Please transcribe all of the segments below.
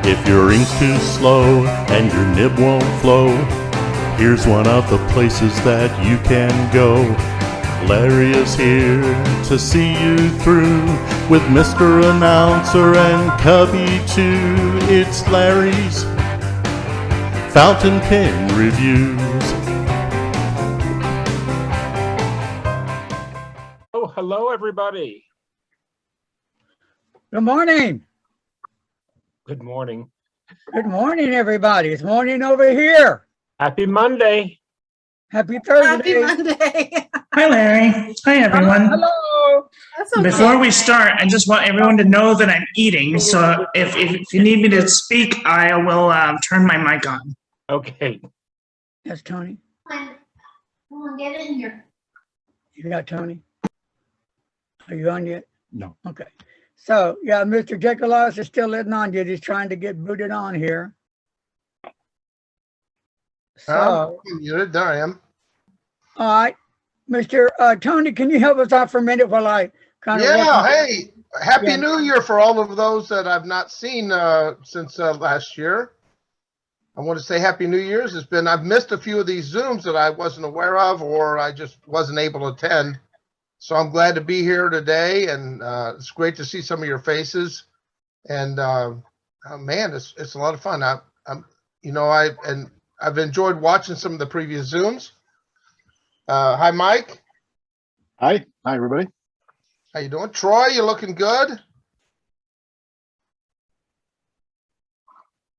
If your ink's too slow and your nib won't flow, here's one of the places that you can go. Larry is here to see you through with Mr. Announcer and Cubby too. It's Larry's Fountain Pen Reviews. Oh, hello, everybody. Good morning. Good morning. Good morning, everybody. It's morning over here. Happy Monday. Happy Thursday. Happy Monday. Hi, Larry. Hi, everyone. Hello. That's okay. Before we start, I just want everyone to know that I'm eating. So if you need me to speak, I will turn my mic on. Okay. Yes, Tony. Come on, get in here. You got Tony? Are you on yet? No. Okay. So, yeah, Mr. Jekyll is still letting on yet. He's trying to get booted on here. So, Muted. There I am. all right. Mr. Tony, can you help us out for a minute while I kind of... Yeah. Hey, Happy Yeah. New Year for all of those that I've not seen since last year. I want to say Happy New Year's. I've missed a few of these Zooms that I wasn't aware of, or I just wasn't able to attend. So I'm glad to be here today, and it's great to see some of your faces. And man, it's a lot of fun. I've enjoyed watching some of the previous Zooms. Hi, Mike. Hi everybody. How you doing? Troy, you looking good?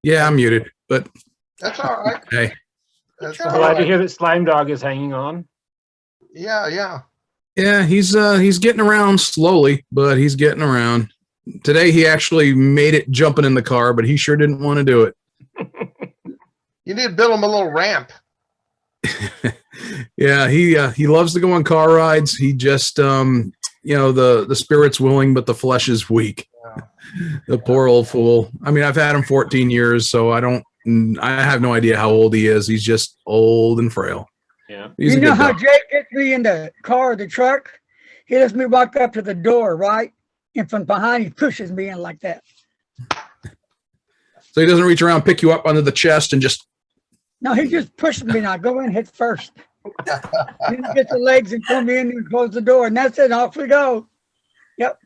Yeah, I'm muted, but That's all right. hey, That's all Glad to right. hear that Slime Dog is hanging on. Yeah. yeah, he's getting around slowly, but he's getting around. Today he actually made it jumping in the car, but he sure didn't want to do it. You need to build him a little ramp. Yeah, he loves to go on car rides. He just the spirit's willing, but the flesh is weak. The poor old fool. I mean, I've had him 14 years, so I have no idea how old he is. He's just old and frail. Yeah. He's You a know good how dog. Jake gets me in the car or the truck? He lets me walk up to the door, right? And from behind, he pushes me in like that. So he doesn't reach around, pick you up under the chest, and just No, he just pushes me now. Go in, hit first. Then he gets the legs and pull me in and close the door. And that's it. Off we go. Yep.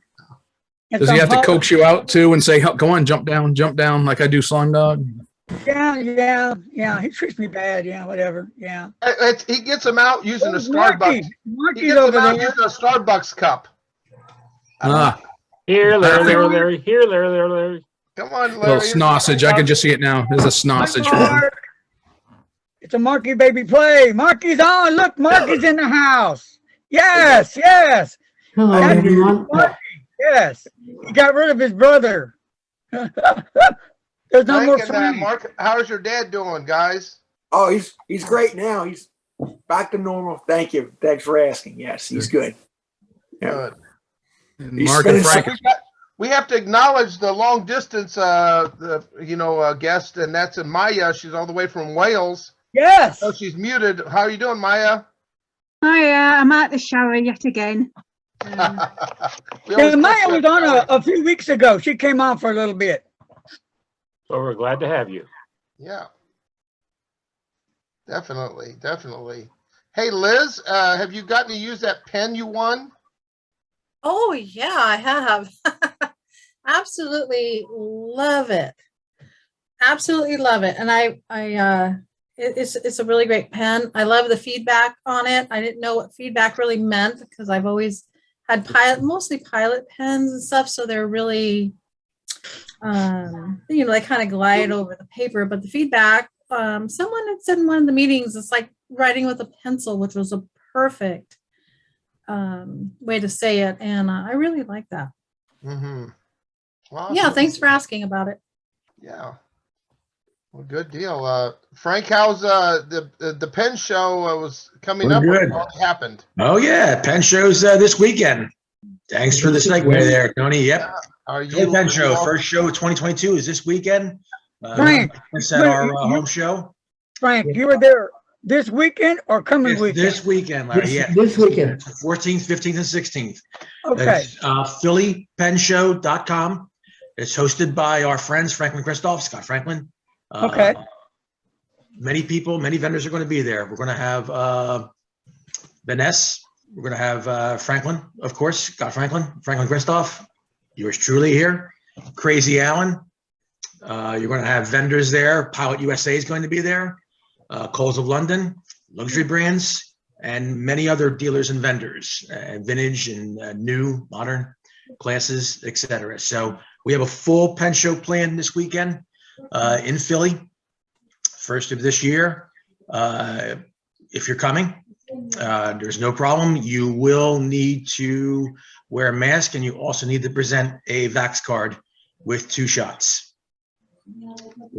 And does he some have to hot- coax you out too and say, "Go on, jump down," like I do Slime Dog? Yeah. He treats me bad. Yeah, whatever. Yeah. He gets him out using a Where's Starbucks. Marky? He Marky's gets him over out there. using a Starbucks cup. Here, Larry. Here, Larry. Come on, Little Larry. snossage. I can just see it now. There's a snossage. Mark. It's a Marky baby play. Marky's on. Look, Marky's in the house. Yes. Hello, That's everyone. Marky. Yes. He got rid of his brother. There's no more Thanking that, friends. Mark. How's your dad doing, guys? Oh, he's great now. He's back to normal. Thank you. Thanks for asking. Yes, he's good. Yeah. Good. Mark and Frank. We have to acknowledge the long distance, guest, and that's in Maya. She's all the way from Wales. Yes. So she's muted. How are you doing, Maya? Hi, I'm at the shower yet again. We Yeah, always Maya catch was up. on a few weeks ago. She came on for a little bit. So we're glad to have you. Yeah. Definitely. Hey, Liz, have you gotten to use that pen you won? Oh, yeah, I have. Absolutely love it. Absolutely love it. And it's a really great pen. I love the feedback on it. I didn't know what feedback really meant because I've always had mostly pilot pens and stuff. So they're really, they kind of glide over the paper, but the feedback, someone had said in one of the meetings, it's like writing with a pencil, which was a perfect way to say it. And I really like that. Mm-hmm. Awesome. Yeah. Thanks for asking about it. Yeah. Well, good deal. Frank, how's the pen show was coming We're up? good. What happened? Oh yeah, pen shows this weekend. Thanks for the segue there, Tony. Yep. Are Hey, you pen show first show of 2022 is this weekend. Frank, It's at our home show. Frank, you were there this weekend or coming It's weekend? this weekend, Larry. Yeah. This weekend. 14th, 15th, and 16th. Okay. It's, phillypenshow.com. It's hosted by our friends, Franklin Christoph, Scott Franklin. Okay. Many people, many vendors are going to be there. We're going to have Vanessa. We're going to have Franklin, of course, Scott Franklin, Franklin Christoph, yours truly here, Crazy Alan. You're going to have vendors there. Pilot USA is going to be there. Coles of London, luxury brands, and many other dealers and vendors, vintage and new, modern classes, etc. So we have a full pen show planned this weekend in Philly, first of this year. If you're coming, there's no problem. You will need to wear a mask, and you also need to present a Vax card with 2 shots.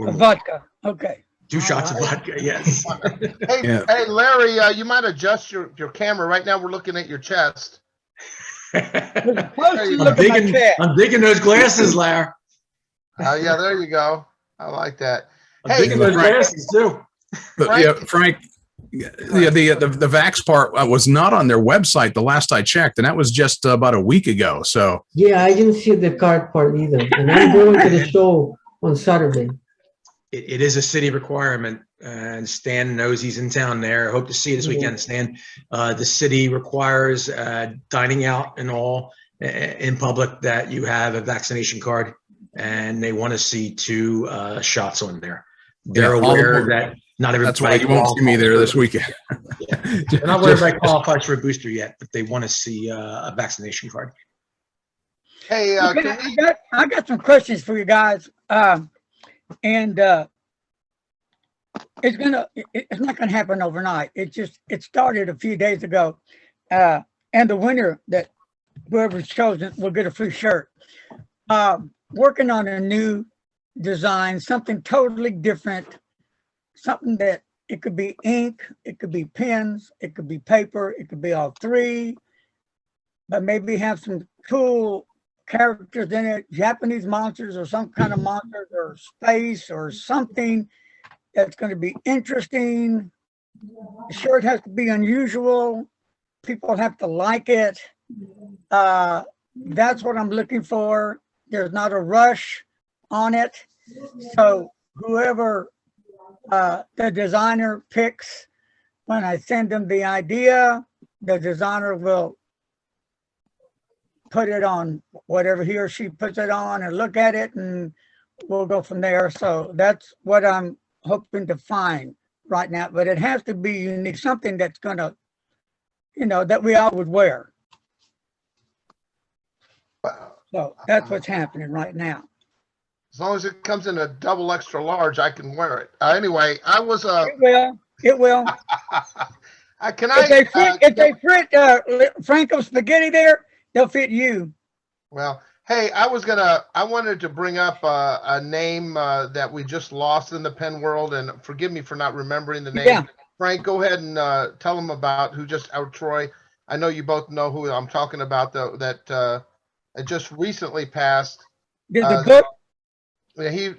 A vodka. Okay. 2 shots of vodka, yes. Hey, Larry, you might adjust your camera. Right now, we're looking at your chest. I'm digging those glasses, Larry. Yeah, there you go. I like that. I'm digging those glasses too. Frank, the Vax part was not on their website the last I checked, and that was just about a week ago. So yeah, I didn't see the card part either, and I'm going to the show on Saturday. It is a city requirement, and Stan knows he's in town there. I hope to see you this weekend, Stan. The city requires dining out and all in public that you have a vaccination card, and they want to see 2 shots on there. They're aware that not everybody. That's why you won't see me there this weekend. They're not aware everybody qualifies for a booster yet, but they want to see a vaccination card. Hey, I got some questions for you guys. And it's not gonna happen overnight. It started a few days ago, and the winner that whoever's chosen will get a free shirt. Working on a new design, something totally different, something that it could be ink, it could be pens, it could be paper, it could be all 3, but maybe have some cool characters in it, Japanese monsters or some kind of monsters or space or something that's going to be interesting. The shirt has to be unusual. People have to like it. That's what I'm looking for. There's not a rush on it. So whoever the designer picks, when I send them the idea, the designer will put it on whatever he or she puts it on and look at it, and we'll go from there. So that's what I'm hoping to find right now, but it has to be unique, something that's gonna, that we all would wear. So that's what's happening right now. As long as it comes in a double extra large, I can wear it. Anyway, I was It will. If they fit Franco spaghetti there, they'll fit you. Well, hey, I wanted to bring up a name that we just lost in the pen world, and forgive me for not remembering the name. Yeah. Frank, go ahead and tell them about who just out Troy. I know you both know who I'm talking about, though, that it just recently passed. Did the book? Yeah, he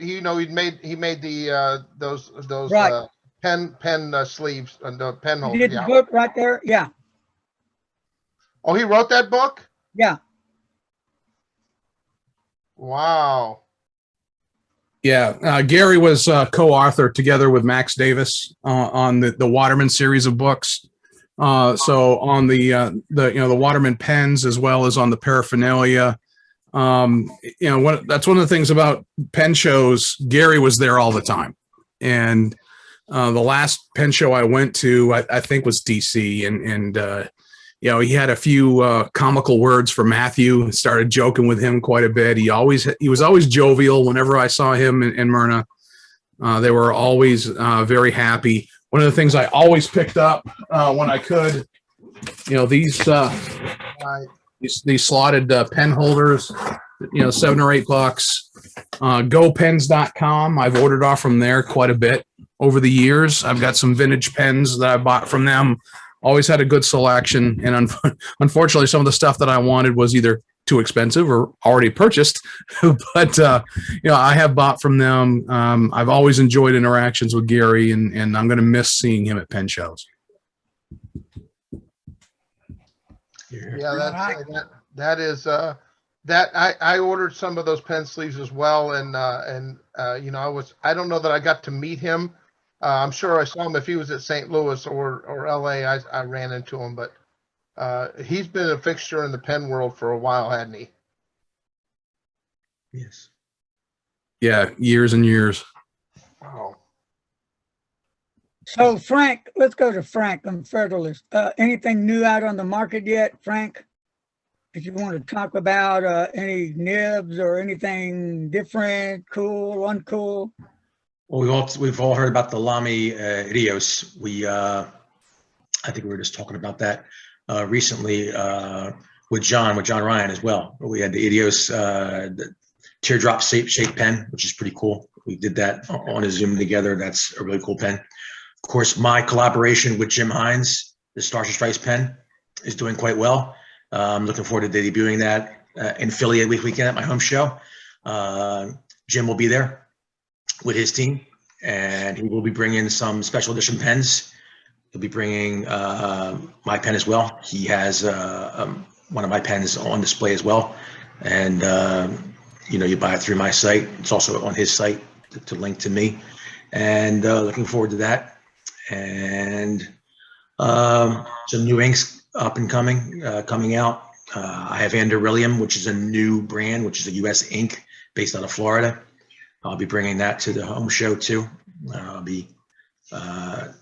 made the those right. pen sleeves and the pen holders. He did the book right there. Yeah. Oh, he wrote that book? Yeah. Wow. Yeah, Gary was co-author together with Max Davis on the Waterman series of books. So on the Waterman pens, as well as on the paraphernalia. That's one of the things about pen shows. Gary was there all the time, and the last pen show I went to, I think, was DC, and he had a few comical words for Matthew. Started joking with him quite a bit. He was always jovial. Whenever I saw him and Myrna, they were always very happy. One of the things I always picked up when I could, these slotted pen holders, $7 or $8. GoPens.com. I've ordered off from there quite a bit over the years. I've got some vintage pens that I bought from them. Always had a good selection, and unfortunately, some of the stuff that I wanted was either too expensive or already purchased. But I have bought from them. I've always enjoyed interactions with Gary, and I'm going to miss seeing him at pen shows. Yeah, that is that I ordered some of those pen sleeves as well, and you know, I don't know that I got to meet him. I'm sure I saw him if he was at St. Louis or LA. I ran into him, but he's been a fixture in the pen world for a while, hadn't he? Yes. Yeah, years and years. Wow. So Frank, let's go to Frank on Federalist. Anything new out on the market yet, Frank? If you want to talk about any nibs or anything different, cool, uncool? Well, we've all heard about the Lamy Idios. I think we were just talking about that recently with John Ryan as well. We had the Idios the teardrop shape pen, which is pretty cool. We did that on a Zoom together. That's a really cool pen. Of course, my collaboration with Jim Hines, the Stars and Stripes pen, is doing quite well. I'm looking forward to debuting that in Philly weekend at my home show. Jim will be there with his team, and he will be bringing some special edition pens. He'll be bringing my pen as well. He has one of my pens on display as well. And, you know, you buy it through my site. It's also on his site to link to me. And looking forward to that. And some new inks up and coming out. I have Anderillium, which is a new brand, which is a U.S. ink based out of Florida. I'll be bringing that to the home show too. That'll be on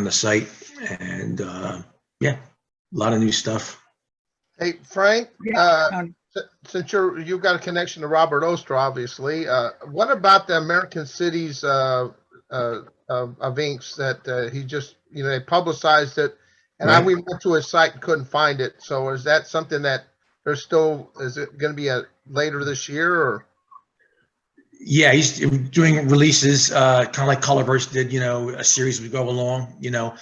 the site, and yeah, a lot of new stuff. Hey, Frank, since you've got a connection to Robert Oster, obviously, what about the American Cities of inks that he just, you know, they publicized it, and we went to his site and couldn't find it. So is that something that there's still, is it going to be later this year or? Yeah, he's doing releases, kind of like Colorverse did, you know, a series we go along, you know,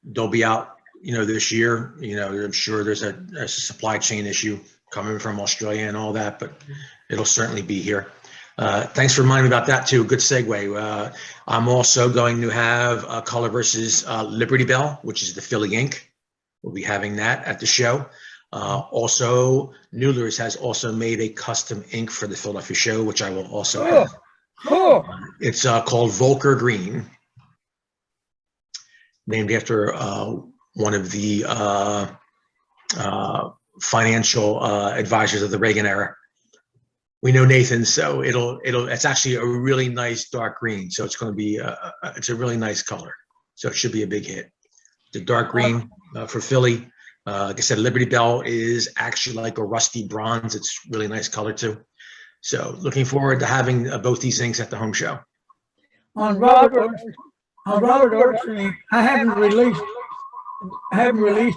they'll be out, you know, this year. You know, I'm sure there's a supply chain issue coming from Australia and all that, but it'll certainly be here. Thanks for reminding me about that too. Good segue. I'm also going to have Colorverse's Liberty Bell, which is the Philly ink. We'll be having that at the show. Also, Newler's has also made a custom ink for the Philadelphia show, which I will also have. Cool. It's called Volker Green, named after one of the financial advisors of the Reagan era. We know Nathan, so it's actually a really nice dark green. So it's going to be it's a really nice color. So it should be a big hit. The dark green for Philly. Like I said, Liberty Bell is actually like a rusty bronze. It's really nice color too. So looking forward to having both these things at the home show. On Robert Oster, I haven't released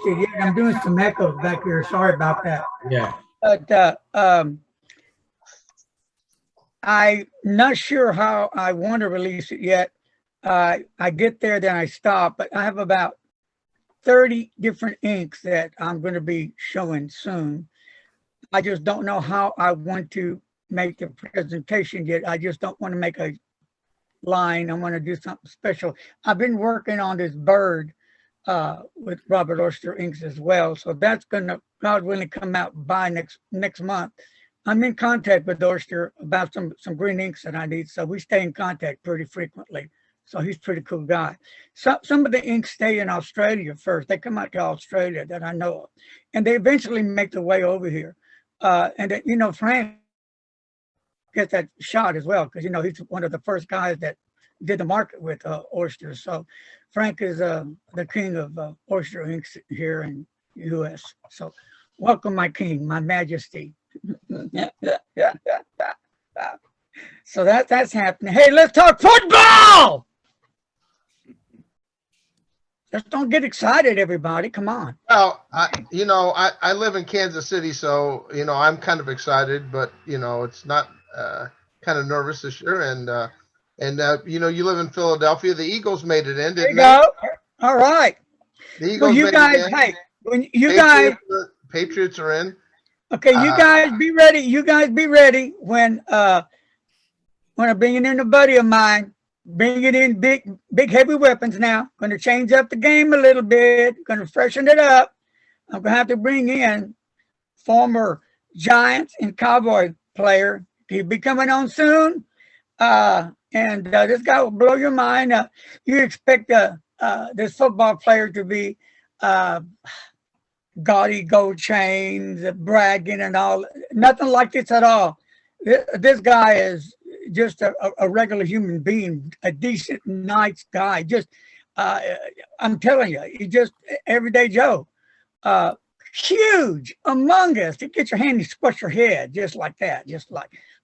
it yet. I'm doing some echoes back here. Sorry about that. Yeah. But I'm not sure how I want to release it yet. I get there, then I stop. But I have about 30 different inks that I'm going to be showing soon. I just don't know how I want to make the presentation yet. I just don't want to make a line. I want to do something special. I've been working on this bird with Robert Oster inks as well. So that's going to, God willing, come out by next month. I'm in contact with Oster about some green inks that I need. So we stay in contact pretty frequently. So he's a pretty cool guy. Some of the inks stay in Australia first. They come out to Australia that I know of. And they eventually make their way over here. And then, you know, Frank gets that shot as well, because, you know, he's one of the first guys that did the market with Oster. So Frank is the king of Oster inks here in the U.S. So welcome, my king, my majesty. So that's happening. Hey, let's talk football! Just don't get excited, everybody. Come on. Well, I live in Kansas City, so, you know, I'm kind of excited, but, you know, it's not kind of nervous this year. And you know, you live in Philadelphia. The Eagles made it in, didn't they? There you go. All right. The Eagles you made guys, it in. hey, when you guys, Patriots are in. okay, you guys be ready. You guys be ready when I'm bringing in a buddy of mine. Bringing in big heavy weapons now. Going to change up the game a little bit. Going to freshen it up. I'm going to have to bring in former Giants and Cowboy player. He'll be coming on soon. This guy will blow your mind. You expect this football player to be gaudy gold chains, bragging and all. Nothing like this at all. This guy is just a regular human being, a decent, nice guy. Just, I'm telling you, he's just everyday Joe. Huge, humongous. You get your hand and squish your head just like that,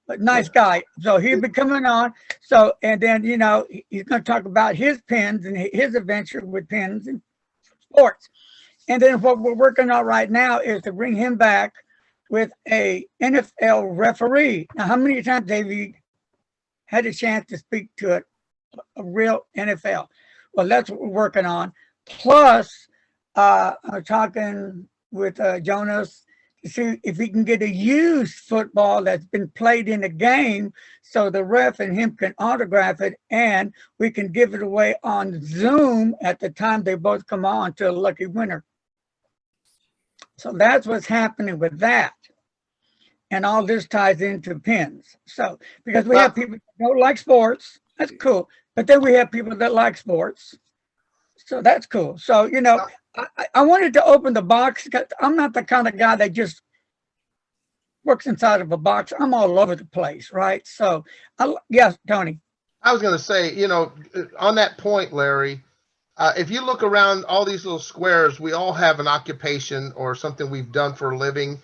but nice guy. So he'll be coming on. So, and then, you know, he's going to talk about his pens and his adventure with pens and sports. And then what we're working on right now is to bring him back with a NFL referee. Now, how many times have you had a chance to speak to a real NFL? Well, that's what we're working on. Plus, I'm talking with Jonas to see if he can get a used football that's been played in a game so the ref and him can autograph it and we can give it away on Zoom at the time they both come on to a lucky winner. So that's what's happening with that. And all this ties into pins. So, because we have people that don't like sports, that's cool. But then we have people that like sports. So that's cool. So, you know, I wanted to open the box because I'm not the kind of guy that just works inside of a box. I'm all over the place, right? So, yes, Tony. I was going to say, you know, on that point, Larry, if you look around all these little squares, we all have an occupation or something we've done for a living.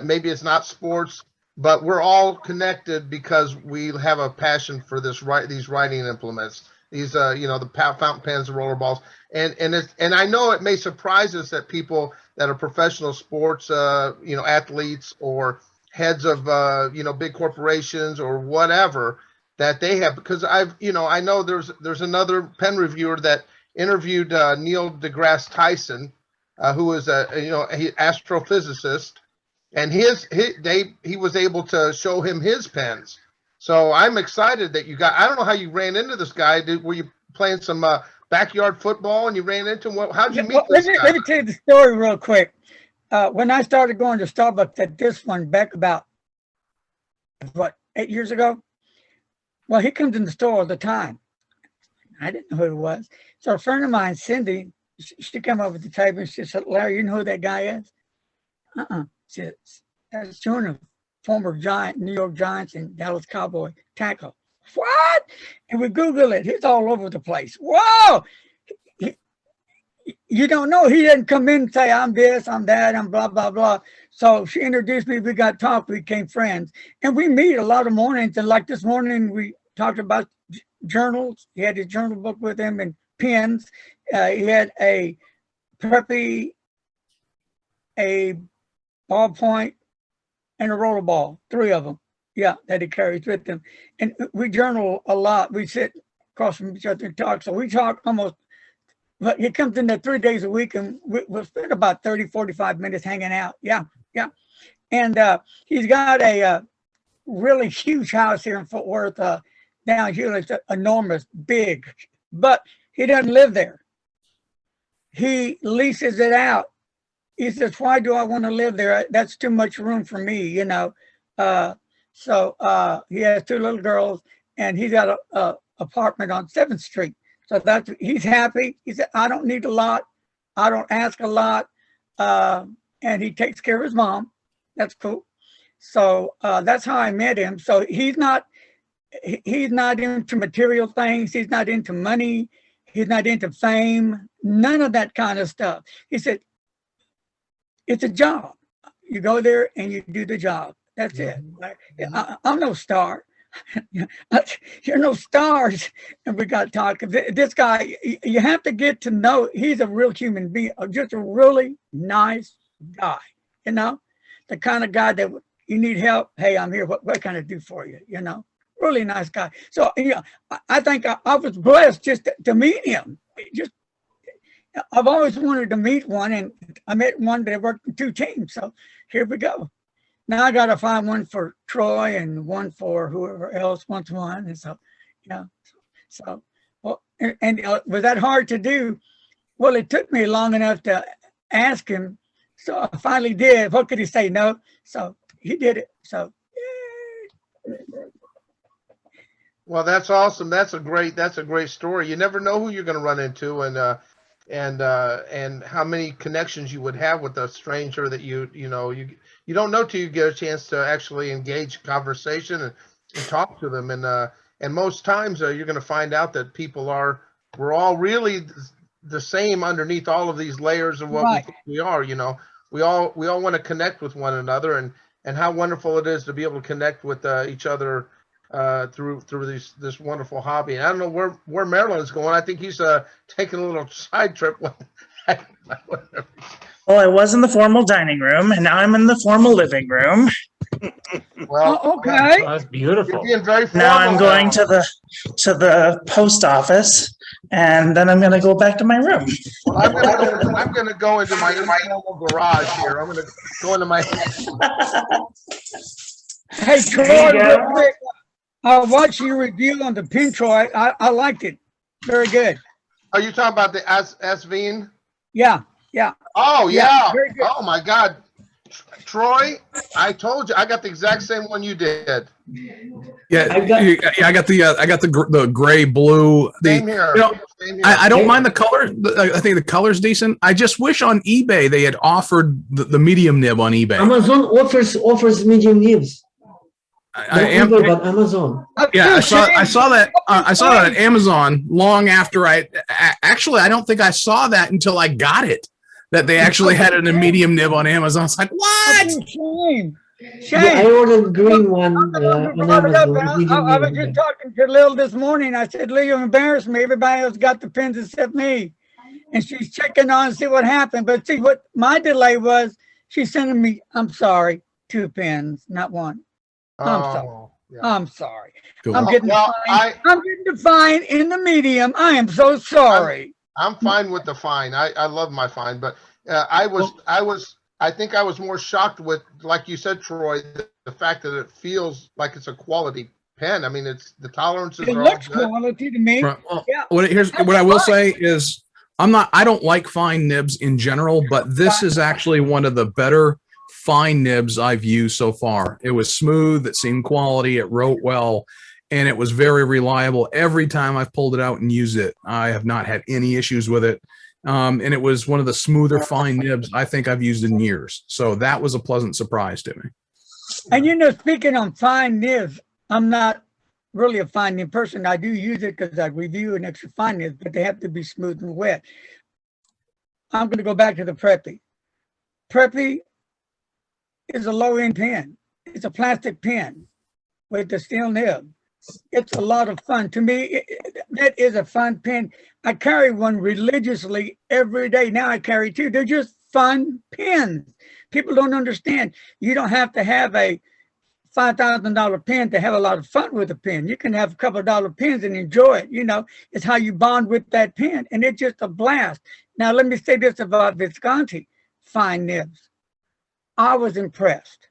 Maybe it's not sports, but we're all connected because we have a passion for these writing implements. These, you know, the fountain pens, the roller balls, and I know it may surprise us that people that are professional sports, you know, athletes or heads of, you know, big corporations or whatever that they have, because I know there's another pen reviewer that interviewed Neil deGrasse Tyson, who is a astrophysicist, and he was able to show him his pens. So I'm excited that I don't know how you ran into this guy. Were you playing some backyard football and you ran into him? How'd you meet this guy? Let me tell you the story real quick. When I started going to Starbucks at this one back about, 8 years ago? Well, he comes in the store all the time. I didn't know who it was. So a friend of mine, Cindy, she came over to the table and she said, Larry, you know who that guy is? She said, that's Jonah, former New York Giants and Dallas Cowboy tackle. What? And we Google it. He's all over the place. Whoa! You don't know. He didn't come in and say, I'm this, I'm that, I'm blah, blah, blah. So she introduced me. We got talked. We became friends. And we meet a lot of mornings. And like this morning, we talked about journals. He had his journal book with him and pens. He had a Preppy, a ballpoint, and a roller ball, 3 of them. Yeah, that he carries with him. And we journal a lot. We sit across from each other and talk. So we talk almost, but he comes in there 3 days a week and we'll spend about 30, 45 minutes hanging out. Yeah. And he's got a really huge house here in Fort Worth. Down here, it's enormous, big, but he doesn't live there. He leases it out. He says, why do I want to live there? That's too much room for me, you know. So he has 2 little girls and he's got a apartment on 7th Street. So he's happy. He said, I don't need a lot. I don't ask a lot. And he takes care of his mom. That's cool. So that's how I met him. So he's not into material things. He's not into money. He's not into fame. None of that kind of stuff. He said, it's a job. You go there and you do the job. That's it. I'm no star. You're no stars. And we got talking. This guy, you have to get to know, he's a real human being, just a really nice guy, you know, the kind of guy that you need help. Hey, I'm here. What can I do for you? You know, really nice guy. So, yeah, I think I was blessed just to meet him. I've always wanted to meet one, and I met one that worked in 2 teams. So here we go. Now I got to find one for Troy and one for whoever else wants one. And so, yeah. So, well, and was that hard to do? Well, it took me long enough to ask him So I finally did. What could he say? No. So he did it. So Well, that's awesome. That's a great story. You never know who you're going to run into, and how many connections you would have with a stranger that you don't know till you get a chance to actually engage conversation and talk to them. And most times you're going to find out that we're all really the same underneath all of these layers of what we think we are. We all want to connect with one another, and how wonderful it is to be able to connect with each other through this wonderful hobby. And I don't know where Maryland's going. I think he's taking a little side trip. Well, I was in the formal dining room, and now I'm in the formal living room. Well, okay. That's beautiful. You're being very formal Now I'm going to the post office, and then I'm going to go back to my room. Well, I'm going to go into my informal garage here. I'm going to go into my. hey, Troy, real quick, I watched your review on the pin, Troy. I liked it. Very good. Are you talking about the Sveen? Yeah. Oh, yeah. Very good. Oh, my God. Troy, I told you, I got the exact same one you did. Yeah, I got the gray blue. Same here. Same here. I don't mind the color. I think the color's decent. I just wish on eBay they had offered the medium nib on eBay. Amazon offers medium nibs. But Amazon. Yeah, I saw that at Amazon long after I don't think I saw that until I got it. That they actually had it in a medium nib on Amazon. It's like, what? Shame. Yeah, I ordered green one on Amazon. I was just talking to Lil this morning. I said, Lil, you embarrassed me. Everybody else got the pins except me. And she's checking on to see what happened. But see, what my delay was, she's sending me, I'm sorry, 2 pins, not 1. I'm sorry. Yeah. I'm sorry. Cool. I'm getting the fine in the medium. I am so sorry. I'm fine with the fine. I love my fine, but I think I was more shocked with, like you said, Troy, the fact that it feels like it's a quality pen. I mean, it's the tolerances It are looks all good. quality to me. Well, Yeah. What I will say is I don't like fine nibs in general, but this is actually one of the better fine nibs I've used so far. It was smooth, it seemed quality, it wrote well, and it was very reliable. Every time I've pulled it out and used it, I have not had any issues with it. And it was one of the smoother fine nibs I think I've used in years. So that was a pleasant surprise to me. And speaking on fine nibs, I'm not really a fine nib person. I do use it because I review an extra fine nibs, but they have to be smooth and wet. I'm going to go back to the Preppy. Preppy is a low-end pen. It's a plastic pen with a steel nib. It's a lot of fun. To me, that is a fun pen. I carry one religiously every day. Now I carry 2. They're just fun pens. People don't understand. You don't have to have a $5,000 pen to have a lot of fun with a pen. You can have a couple of dollar pens and enjoy it. It's how you bond with that pen, and it's just a blast. Now, let me say this about Visconti fine nibs. I was impressed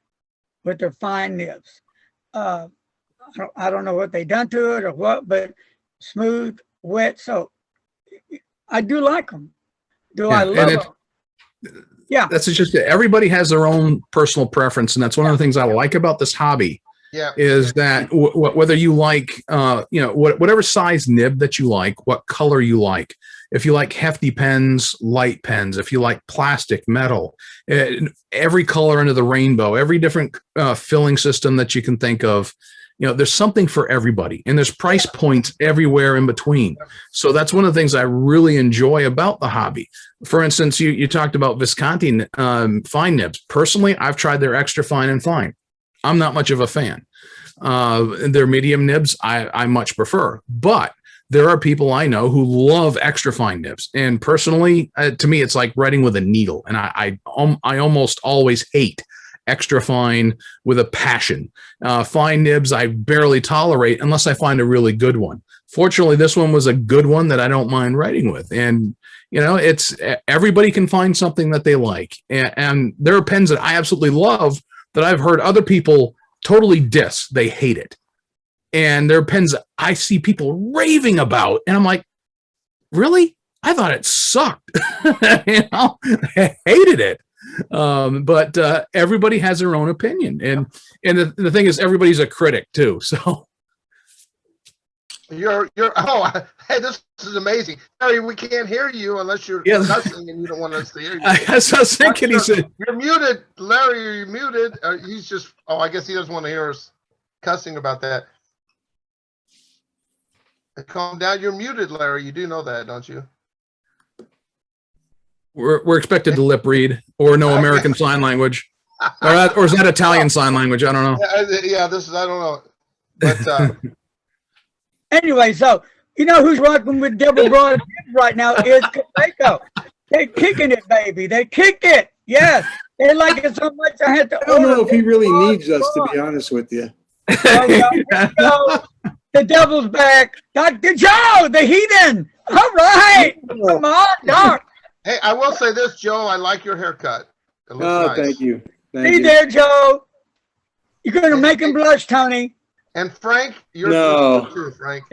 with their fine nibs. I don't know what they done to it or what, but smooth, wet. So I do like them. I love them? Yeah. That's just it. Everybody has their own personal preference, and that's one of the things I like about this hobby. Yeah. Is that whether you like, whatever size nib that you like, what color you like. If you like hefty pens, light pens, if you like plastic, metal, every color under the rainbow, every different filling system that you can think of, there's something for everybody, and there's price points everywhere in between. So that's one of the things I really enjoy about the hobby. For instance, you talked about Visconti fine nibs. Personally, I've tried their extra fine and fine. I'm not much of a fan. Their medium nibs, I much prefer, but there are people I know who love extra fine nibs. And personally, to me, it's like writing with a needle. And I almost always hate extra fine with a passion. Fine nibs, I barely tolerate unless I find a really good one. Fortunately, this one was a good one that I don't mind writing with. And, it's everybody can find something that they like. And there are pens that I absolutely love that I've heard other people totally diss. They hate it. And there are pens that I see people raving about. And I'm like, really? I thought it sucked. I hated it. But everybody has their own opinion, and the thing is, everybody's a critic too. So You're oh hey, this is amazing. Harry, we can't hear you unless you're cussing and you don't want us to hear you. I was thinking, he said, "You're muted, Larry. Are you muted?" He's just I guess he doesn't want to hear us cussing about that. Calm down. You're muted, Larry. You do know that, don't you? we're expected to lip read or know American Sign Language, or is that Italian Sign Language? I don't know. Yeah, this is I don't know, but. Anyway, so you know who's rocking with Deborah Broad right now is Costco. They're kicking it, baby. They kicked it. Yes. They like it so much I had to I don't know if he really needs us, to be honest with you. The devil's back. Dr. Joe, the heathen. All right. Come on, Doc. Hey, I will say this, Joe. I like your haircut. It looks nice. Thank you. Be there, Joe. You're going to make him blush, Tony. And Frank, you're too, Frank.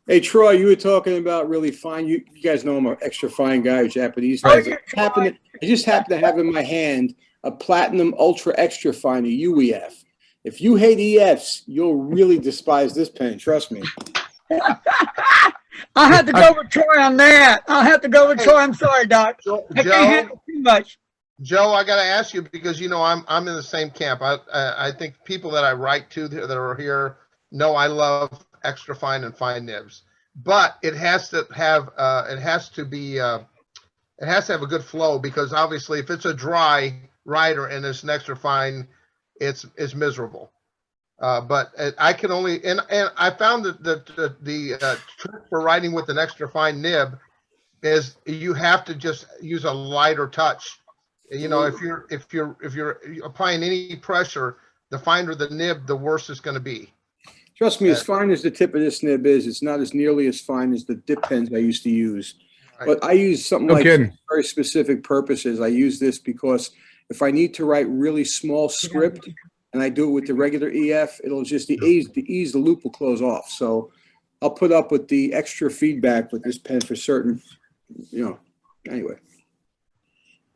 Hey, Troy, you were talking about really fine. You guys know I'm an extra fine guy, Japanese. I just happen to have in my hand a platinum ultra extra fine, a UEF. If you hate EFs, you'll really despise this pen. Trust me. I'll have to go with Troy on that. I'll have to go with Troy. I'm sorry, Doc. I can't handle too much. Joe, I got to ask you because you know I'm in the same camp. I think people that I write to that are here know I love extra fine and fine nibs, but it has to have a good flow, because obviously if it's a dry writer and it's an extra fine, it's miserable. But I can only and I found that the trick for writing with an extra fine nib is you have to just use a lighter touch. You know, if you're applying any pressure, the finer the nib, the worse it's going to be. Trust me, as fine as the tip of this nib is, it's not as nearly as fine as the dip pens I used to use. Right. But I use something like very specific purposes. I use this because if I need to write really small script and I do it with the regular EF, it'll just the loop will close off. So I'll put up with the extra feedback with this pen for certain, you know, anyway.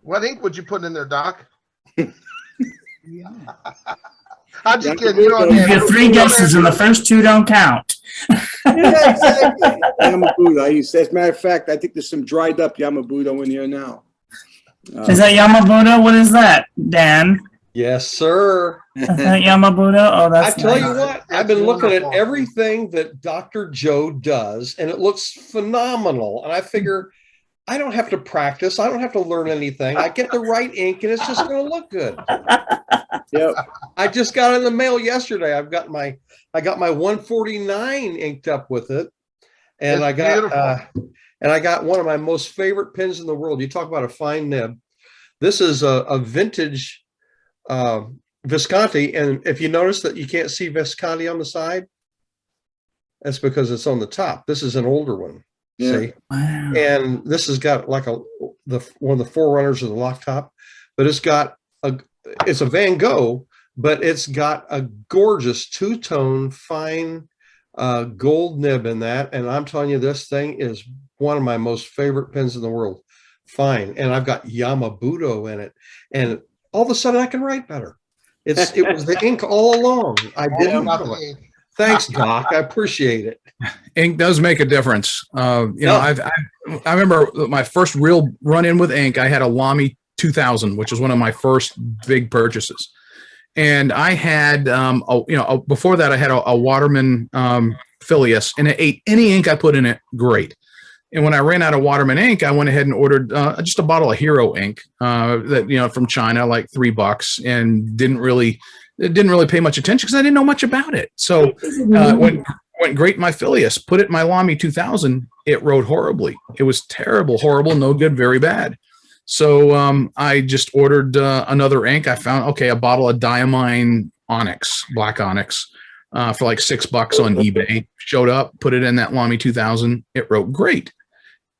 What ink would you put in there, Doc? I'm just kidding. You know, you get 3 guesses and the first 2 don't count. Yeah, exactly. Yamabudo. As a matter of fact, I think there's some dried up Yamabudo in here now. Is that Yamabudo? What is that, Dan? Yes, sir. Is that Yamabudo? Oh, that's I tell nice. you what, I've been looking at everything that Dr. Joe does, and it looks phenomenal. And I figure, I don't have to practice. I don't have to learn anything. I get the right ink and it's just going to look good. Yep. I just got in the mail yesterday. I got my 149 inked up with it. And I got one of my most favorite pens in the world. You talk about a fine nib. This is a vintage Visconti. And if you notice that you can't see Visconti on the side, that's because it's on the top. This is an older one. Yeah. See, wow. And this has got like one of the forerunners of the lock top, but it's a Van Gogh, but it's got a gorgeous 2-tone fine gold nib in that. And I'm telling you, this thing is one of my most favorite pens in the world. Fine, and I've got Yamabudo in it, and all of a sudden I can write better. It was the ink all along. I didn't know it. Thanks, Doc. I appreciate it. Ink does make a difference. You know, I remember my first real run-in with ink. I had a Lamy 2000, which was one of my first big purchases, and I had, before that I had a Waterman Filius, and it ate any ink I put in it. Great. And when I ran out of Waterman ink, I went ahead and ordered just a bottle of Hero ink that from China, like $3, and didn't really pay much attention because I didn't know much about it. So went great in my Filius, put it in my Lamy 2000, it wrote horribly. It was terrible, horrible, no good, very bad. So I just ordered another ink. I found, a bottle of Diamine Onyx, black Onyx, for like $6 on eBay. Showed up, put it in that Lamy 2000. It wrote great.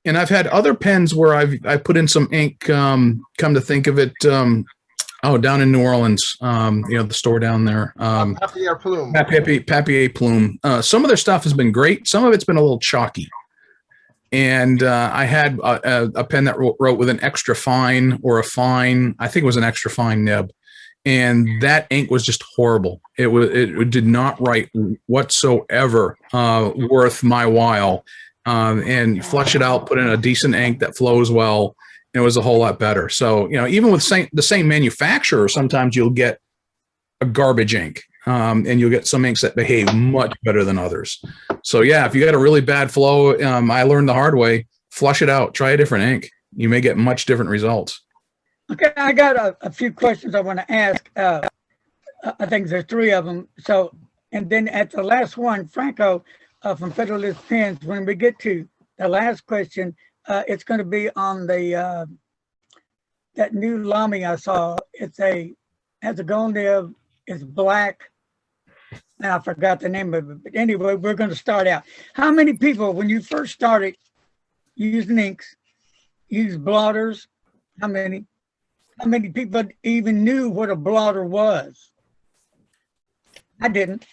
And I've had other pens where I put in some ink. Come to think of it, down in New Orleans, the store down there. Papier Plume. Papier Plume. Some of their stuff has been great. Some of it's been a little chalky. And I had a pen that wrote with an extra fine or a fine, I think it was an extra fine nib. And that ink was just horrible. It did not write whatsoever worth my while. And flush it out, put in a decent ink that flows well. It was a whole lot better. So, even with the same manufacturer, sometimes you'll get a garbage ink. And you'll get some inks that behave much better than others. So yeah, if you got a really bad flow, I learned the hard way, flush it out, try a different ink. You may get much different results. Okay, I got a few questions I want to ask. I think there's 3 of them. So, and then at the last one, Franco from Federalist Pens, when we get to the last question, it's going to be on the that new Lamy I saw. Has a gold nib, it's black. I forgot the name of it, but anyway, we're going to start out. How many people, when you first started using inks, used blotters? How many people even knew what a blotter was? I didn't.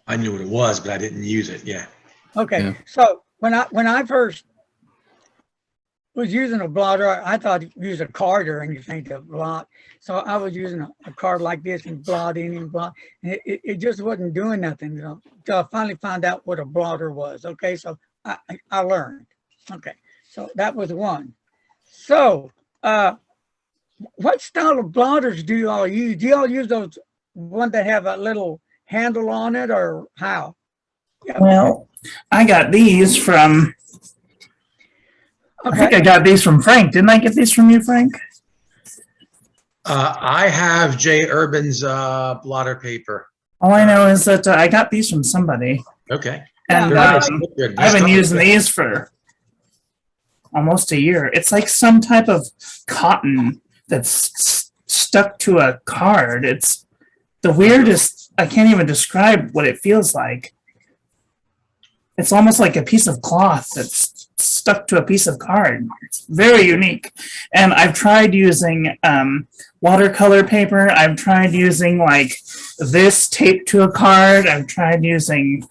I knew what it was, but I didn't use it. Yeah. Okay. Yeah. So when I first was using a blotter, I thought you use a card or anything to blot. So I was using a card like this and blotting and blot. And it just wasn't doing nothing, until I finally found out what a blotter was. Okay, so I learned. Okay, so that was one. So what style of blotters do you all use? Do you all use those ones that have a little handle on it, or how? Yeah. Well, I got these from, Okay. I think I got these from Frank. Didn't I get these from you, Frank? I have Jay Urban's blotter paper. All I know is that I got these from somebody. Okay. And I've been using these for almost a year. It's like some type of cotton that's stuck to a card. It's the weirdest. I can't even describe what it feels like. It's almost like a piece of cloth that's stuck to a piece of card. It's very unique. And I've tried using watercolor paper. I've tried using like this taped to a card. I've tried using,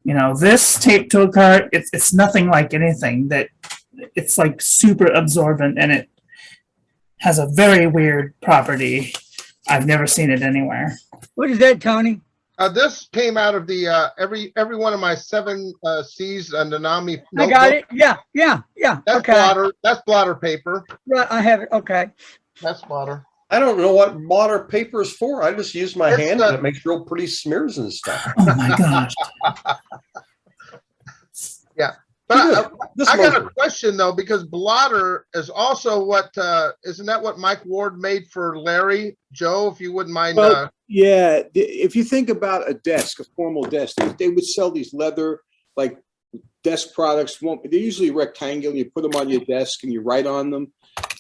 this taped to a card. It's nothing like anything that. It's like super absorbent, and it has a very weird property. I've never seen it anywhere. What is that, Tony? This came out of the every one of my 7 C's and the Nanami. I got it. Yeah. That's Okay. blotter. That's blotter paper. Right, I have it. Okay. That's blotter. I don't know what blotter paper is for. I just use my It's hand the- and it makes real pretty smears and stuff. Oh my gosh. Yeah. But This I got one- a question though, because blotter is also what isn't that what Mike Ward made for Larry? Joe, if you wouldn't mind. Well, yeah, if you think about a desk, a formal desk, they would sell these leather, like desk products. They're usually rectangular. You put them on your desk and you write on them.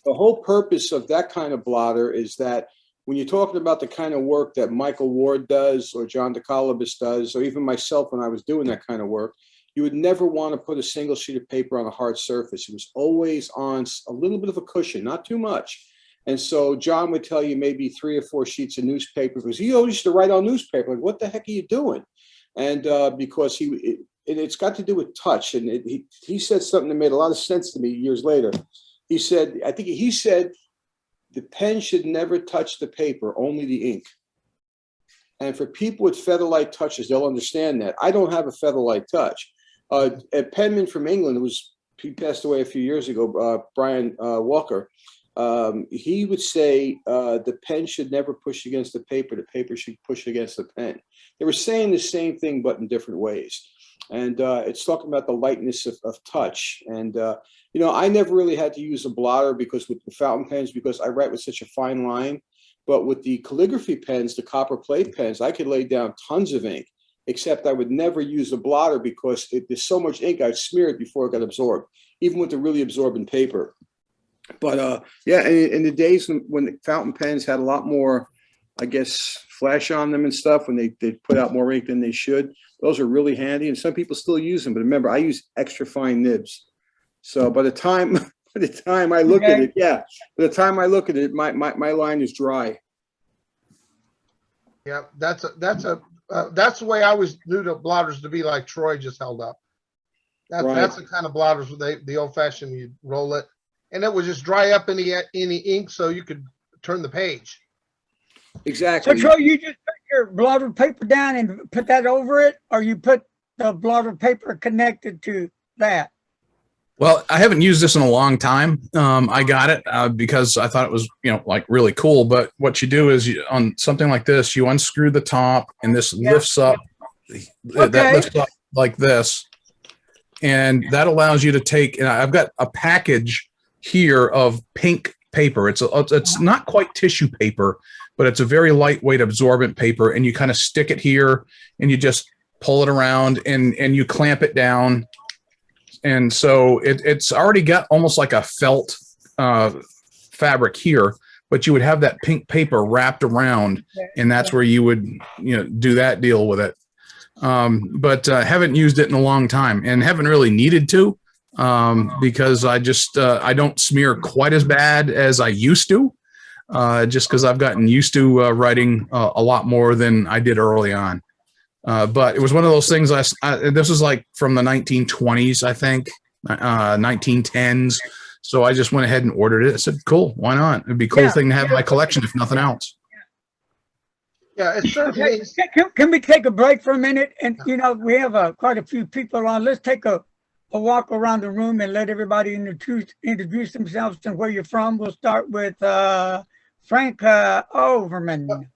The whole purpose of that kind of blotter is that when you're talking about the kind of work that Michael Ward does or John DeColibus does, or even myself when I was doing that kind of work, you would never want to put a single sheet of paper on a hard surface. It was always on a little bit of a cushion, not too much. And so John would tell you maybe 3 or 4 sheets of newspaper, because he always used to write on newspaper. Like, what the heck are you doing? And because it's got to do with touch. And he said something that made a lot of sense to me years later. He said, the pen should never touch the paper, only the ink. And for people with featherlight touches, they'll understand that. I don't have a featherlight touch. A penman from England, he passed away a few years ago, Brian Walker, he would say the pen should never push against the paper should push against the pen. They were saying the same thing, but in different ways. And it's talking about the lightness of touch. And, I never really had to use a blotter because with the fountain pens, because I write with such a fine line. But with the calligraphy pens, the copper plate pens, I could lay down tons of ink, except I would never use a blotter because there's so much ink I'd smear it before it got absorbed, even with the really absorbent paper. But yeah, in the days when the fountain pens had a lot more, I guess, flash on them and stuff, when they put out more ink than they should, those are really handy. And some people still use them. But remember, I use extra fine nibs. So by the time I look at it, by the time I look at it, my line is dry. Yeah, that's the way I always knew the blotters to be, like Troy just held up. That's the kind of blotters the old fashioned, you roll it and it would just dry up any ink so you could turn the page. Exactly. So Troy, you just put your blotter paper down and put that over it, or you put the blotter paper connected to that? Well, I haven't used this in a long time. I got it because I thought it was, like really cool. But what you do is on something like this, you unscrew the top and this lifts up. That lifts up like this. And that allows you to take, and I've got a package here of pink paper. It's not quite tissue paper, but it's a very lightweight absorbent paper. And you kind of stick it here and you just pull it around and you clamp it down. And so it's already got almost like a felt fabric here, but you would have that pink paper wrapped around, and that's where you would do that deal with it. But haven't used it in a long time and haven't really needed to because I just I don't smear quite as bad as I used to, just because I've gotten used to writing a lot more than I did early on. But it was one of those things. This was like from the 1920s, I think, 1910s. So I just went ahead and ordered it. I said, "Cool, why not? It'd be a cool thing to have in my collection, if nothing else." Yeah, it's certainly. Can we take a break for a minute? And we have quite a few people on. Let's take a walk around the room and let everybody introduce themselves and where you're from. We'll start with Frank Overman.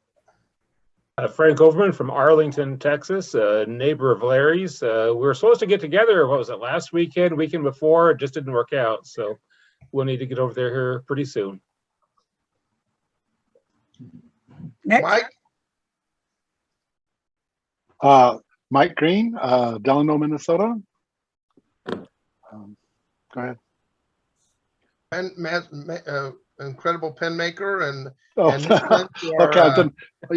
Frank Overman from Arlington, Texas, a neighbor of Larry's. We were supposed to get together, what was it, last weekend before, it just didn't work out. So we'll need to get over there here pretty soon. Next. Mike Green, Delano, Minnesota. Go ahead. Incredible pen maker and okay.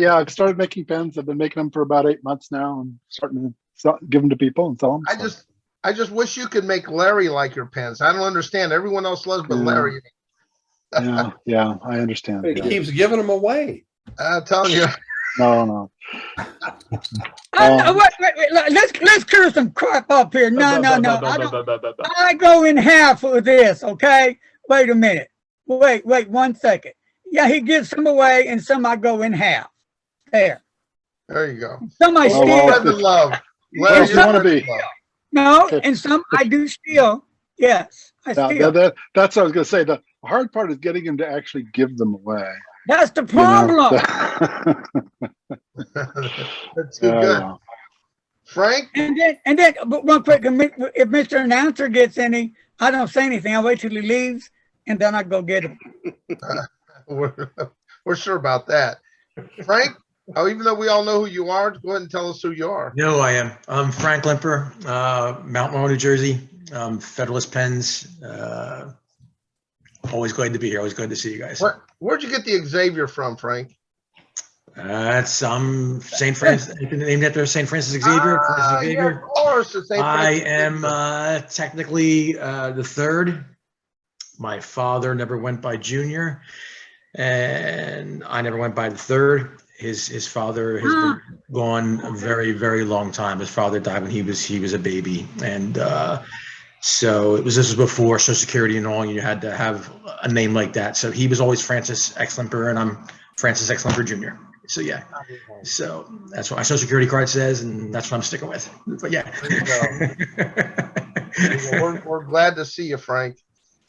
I started making pens. I've been making them for about 8 months now, and starting to give them to people and sell them. I just wish you could make Larry like your pens. I don't understand. Everyone else loves, but Larry. yeah, I understand. He keeps giving them away. I'm telling you. No. Wait. Let's clear some crap up here. No. I go in half with this. Okay. Wait a minute. Wait 1 second. Yeah, he gives some away and some I go in half. There you go. Some I steal. Love. Where you want to be? No, and some I do steal. Yes, I steal. That's what I was going to say. The hard part is getting him to actually give them away. That's the problem. That's good. Frank? And then, but one quick, if Mr. Announcer gets any, I don't say anything. I wait till he leaves, and then I go get him. We're sure about that. Frank, even though we all know who you are, go ahead and tell us who you are. No, I am. I'm Frank Limper, Mount Monroe, New Jersey. Federalist Pens. Always glad to be here. Always glad to see you guys. Where'd you get the Xavier from, Frank? It's St. Francis, named after St. Francis Xavier. Yeah, of course. I am technically the third. My father never went by Junior, and I never went by the third. His father has been gone a very, very long time. His father died when he was a baby, and so this was before Social Security and all. You had to have a name like that. So he was always Francis X Limper, and I'm Francis X Limper Jr. So yeah, so that's what my Social Security card says, and that's what I'm sticking with. But yeah, we're glad to see you, Frank.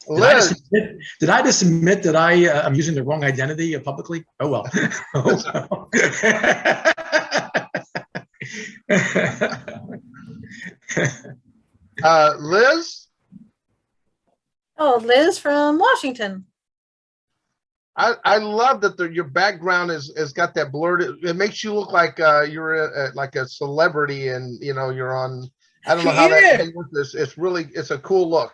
Did I just admit that I'm using the wrong identity publicly? Oh well. Liz? Oh, Liz from Washington. I love that your background has got that blurred. It makes you look like you're like a celebrity, and you're on. I don't know how that works. It's a cool look.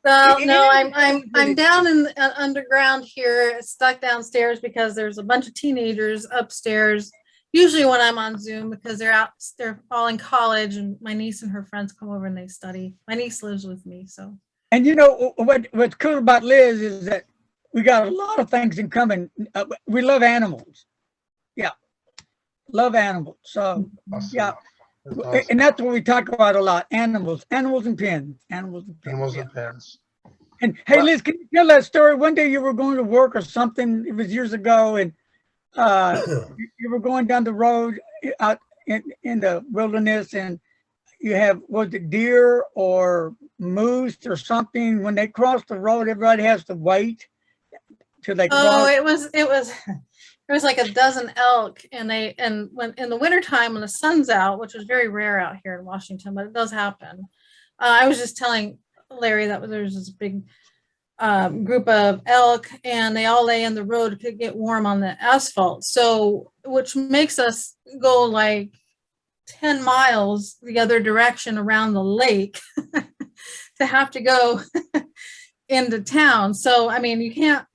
Well, no, I'm down in underground here, stuck downstairs because there's a bunch of teenagers upstairs. Usually when I'm on Zoom, because they're all in college, and my niece and her friends come over and they study. My niece lives with me, so. And what's cool about Liz is that we got a lot of things in common. We love animals. Yeah, love animals. So yeah, awesome. And that's what we talk about a lot, animals and pens, animals and pens. Animals yeah. and pens. And hey, Liz, can you tell that story? One day you were going to work or something, it was years ago, and you were going down the road out in the wilderness, and you have, was it deer or moose or something? When they cross the road, everybody has to wait till they cross. Oh, it was like a dozen elk, and when in the wintertime when the sun's out, which is very rare out here in Washington, but it does happen. I was just telling Larry that there's this big group of elk, and they all lay in the road to get warm on the asphalt. So, which makes us go like 10 miles the other direction around the lake to have to go into town. So, I mean, you can't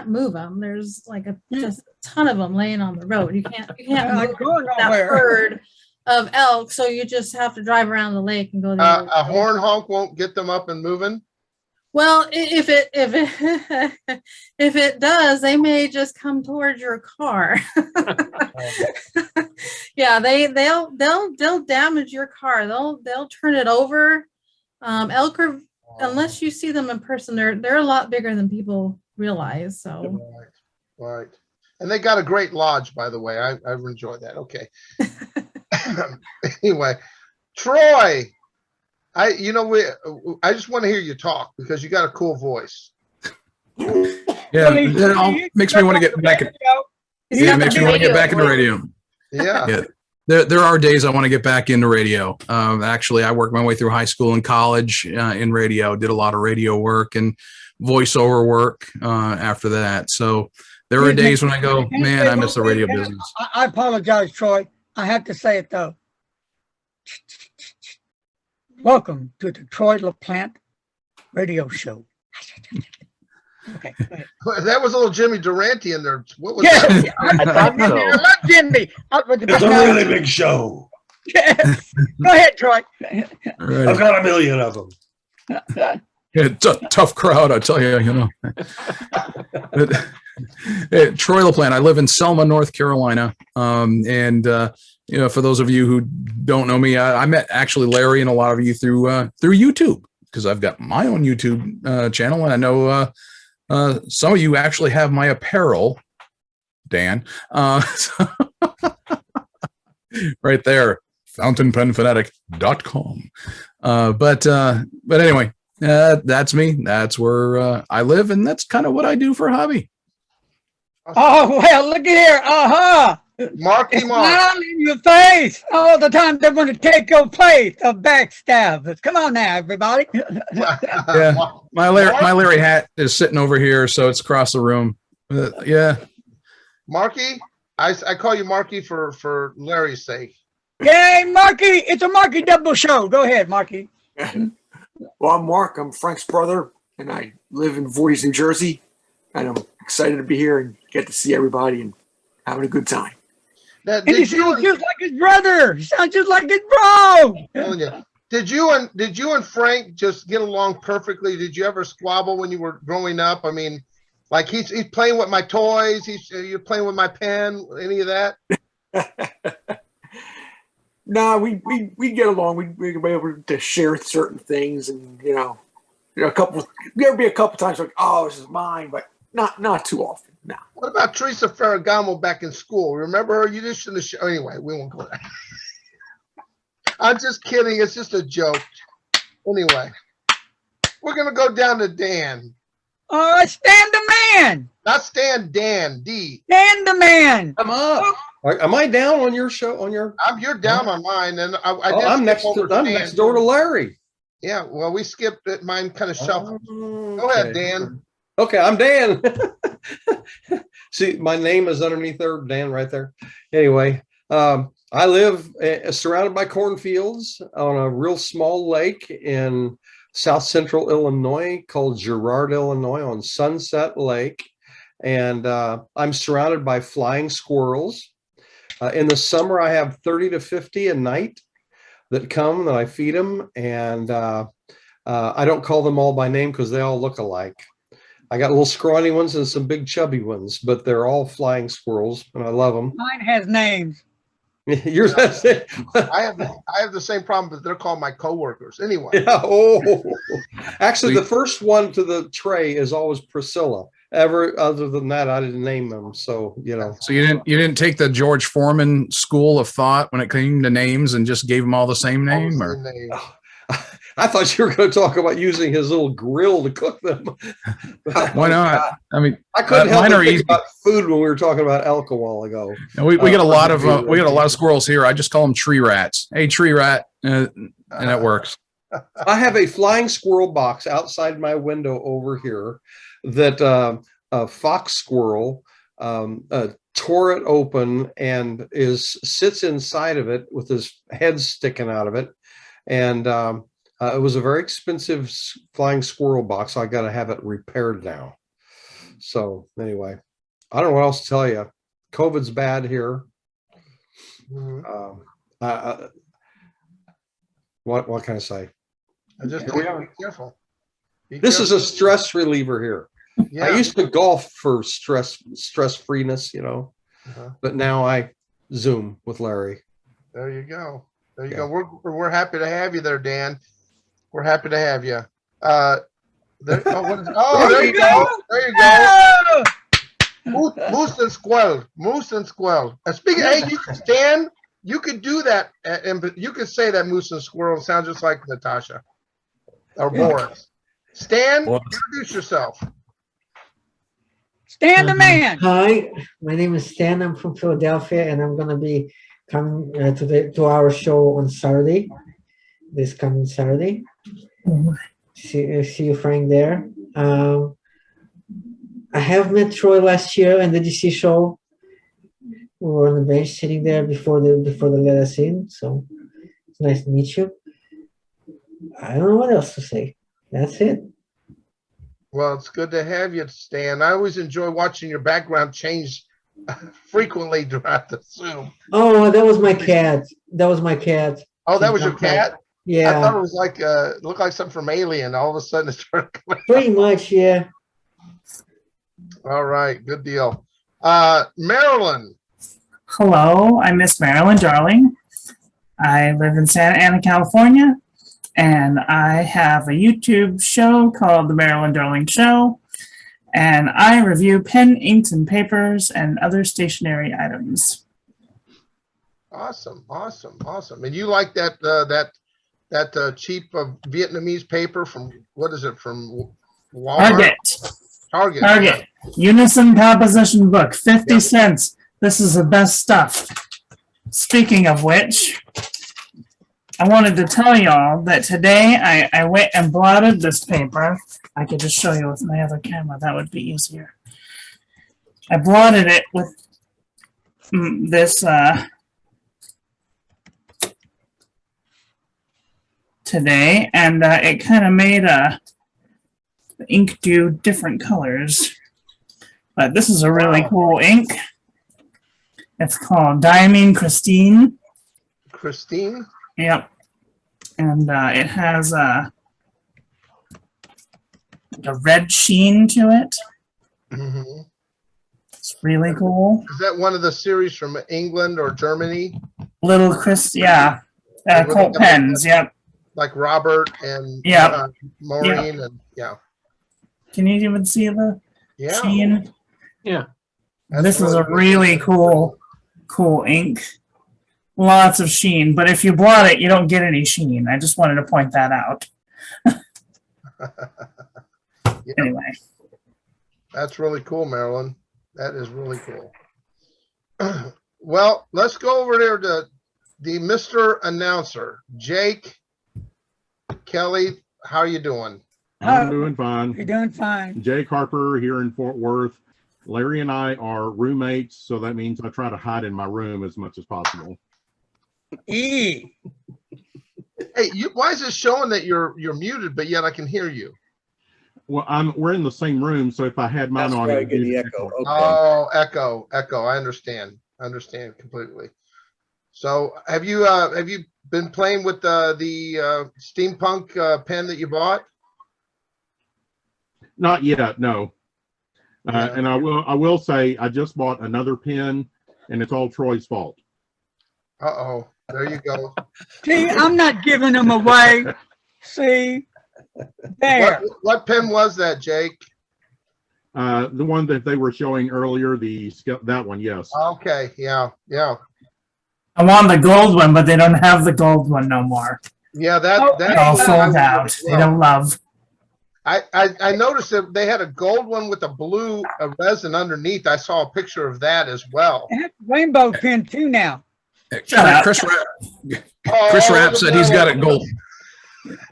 move them. There's like just a ton of them laying on the road. You can't move that herd of elk. So you just have to drive around the lake and go there. A horn honk won't get them up and moving. Well, if it does, they may just come towards your car. Yeah, they'll damage your car. They'll turn it over. Elk are, unless you see them in person, they're a lot bigger than people realize. So right. And they got a great lodge, by the way. I've enjoyed that. Okay. Anyway, Troy, I just want to hear you talk because you got a cool voice. Yeah, that makes me want to get back. Yeah, makes me want to get back into radio. Yeah. There are days I want to get back into radio. Actually, I worked my way through high school and college in radio, did a lot of radio work and voiceover work after that. So there are days when I go, man, I miss the radio business. I apologize, Troy. I have to say it though. Welcome to the Troy LaPlante radio show. Okay. That was a little Jimmy Durante in there. What was Yes, that? I love Jimmy. It's a really big show. Yes. Go ahead, Troy. Right. I've got a million of them. It's a tough crowd, I tell you, But, hey, Troy LaPlante, I live in Selma, North Carolina. For those of you who don't know me, I met actually Larry and a lot of you through YouTube, because I've got my own YouTube channel, and I know some of you actually have my apparel, Dan. Right there, fountainpenfanatic.com. But anyway, that's me. That's where I live, and that's kind of what I do for a hobby. Oh, well, look at here. Marky Mark. Smile in your face all the time. They're going to take your place of backstabbers. Come on now, everybody. Yeah, my Larry hat is sitting over here, so it's across the room. Yeah. Marky, I call you Marky for Larry's sake. Yay, Marky. It's a Marky double show. Go ahead, Marky. Well, I'm Mark. I'm Frank's brother, and I live in Voorhees, New Jersey. And I'm excited to be here and get to see everybody and having a good time. Now, And he sounds just like his brother. He sounds just like his bro. Did you and Frank just get along perfectly? Did you ever squabble when you were growing up? I mean, like he's playing with my toys. You're playing with my pen. Any of that? No, we get along. We be able to share certain things, and there'll be a couple times like, oh, this is mine, but not too often. No. What about Teresa Ferragamo back in school? Remember her? You just shouldn't have. Anyway, we won't go there. I'm just kidding. It's just a joke. Anyway, we're gonna go down to Dan. Stan the man. Not Stan, Dan. D. Stan the man. I'm up. Am I down on your show? You're down on mine, and I'm next door to Larry. Yeah, well, we skipped it. Mine kind of shuffled. Go ahead, Dan. Okay, I'm Dan. See, my name is underneath there, Dan, right there. Anyway, I live surrounded by cornfields on a real small lake in south central Illinois called Girard, Illinois, on Sunset Lake. And I'm surrounded by flying squirrels. In the summer, I have 30 to 50 a night that come, that I feed them. And I don't call them all by name because they all look alike. I got little scrawny ones and some big chubby ones, but they're all flying squirrels, and I love them. Mine has names. You're that's it. I have the same problem, but they're called my coworkers anyway. Yeah, oh, actually, the first one to the tray is always Priscilla. Other than that, I didn't name them. So So you didn't take the George Foreman school of thought when it came to names and just gave them all the same name, or? I thought you were going to talk about using his little grill to cook them. Why not? I mean, I couldn't help mine but are think easy. about food when we were talking about elk a while ago. And we get a lot of squirrels here. I just call them tree rats. Hey, tree rat, and that works. I have a flying squirrel box outside my window over here that a fox squirrel tore it open and sits inside of it with his head sticking out of it. And it was a very expensive flying squirrel box. So I got to have it repaired now. So anyway, I don't know what else to tell you. COVID's bad here. What can I say? Just be careful. This is a stress reliever here. Yeah. I used to golf for stress freeness, but now I Zoom with Larry. There you go. There you go. We're happy to have you there, Dan. We're happy to have you. There you go. There you go. Moose and Squell. Moose and Squell. Speaking, hey, Stan, you could do that, and you could say that Moose and Squirrel sounds just like Natasha or Boris. Stan, introduce yourself. Stan the man. Hi, my name is Stan. I'm from Philadelphia, and I'm gonna be coming to our show on Saturday, this coming Saturday. See you, Frank, there. I have met Troy last year in the DC show. We were on the bench sitting there before they let us in. So it's nice to meet you. I don't know what else to say. That's it. Well, it's good to have you, Stan. I always enjoy watching your background change frequently throughout the Zoom. Oh, that was my cat. That was my cat. Oh, that was your cat? Yeah. I thought it was like looked like something from Alien. All of a sudden, it started coming. Pretty much, yeah. All right, good deal. Marilyn. Hello, I'm Miss Marilyn Darling. I live in Santa Ana, California, and I have a YouTube show called The Marilyn Darling Show, and I review pen, inks, and papers and other stationery items. Awesome. And you like that cheap Vietnamese paper from, what is it, from Walmart? Target. Unison composition book, 50 cents. This is the best stuff. Speaking of which, I wanted to tell y'all that today I went and blotted this paper. I could just show you with my other camera. That would be easier. I blotted it with this today, and it kind of made the ink do different colors. But this is a really cool ink. It's called Diamine Christine. Christine? Yep. And it has a red sheen to it. Mm-hmm. It's really cool. Is that one of the series from England or Germany? Little Chris, yeah. Colt pens, yep. Like Robert and Maureen, and yeah. Can you even see the sheen? Yeah. This is a really cool ink. Lots of sheen, but if you blot it, you don't get any sheen. I just wanted to point that out. Anyway. That's really cool, Marilyn. That is really cool. Well, let's go over there to the Mr. Announcer, Jake Kelly. How are you doing? I'm doing fine. You're doing fine. Jake Harper here in Fort Worth. Larry and I are roommates, so that means I try to hide in my room as much as possible. Hey, why is it showing that you're muted, but yet I can hear you? Well, we're in the same room, so if I had mine on, it would be the echo. Okay. Oh, echo. I understand completely. So, have you been playing with the steampunk pen that you bought? Not yet, no. And I will say I just bought another pen, and it's all Troy's fault. Uh-oh, there you go. See, I'm not giving them away. See, there. What pen was that, Jake? The one that they were showing earlier, that one, yes. Okay, yeah. I want the gold one, but they don't have the gold one no more. Yeah, They're all sold out. They don't love. I noticed that they had a gold one with a blue resin underneath. I saw a picture of that as well. They have rainbow pen too now. Chris Rapp said he's got it gold.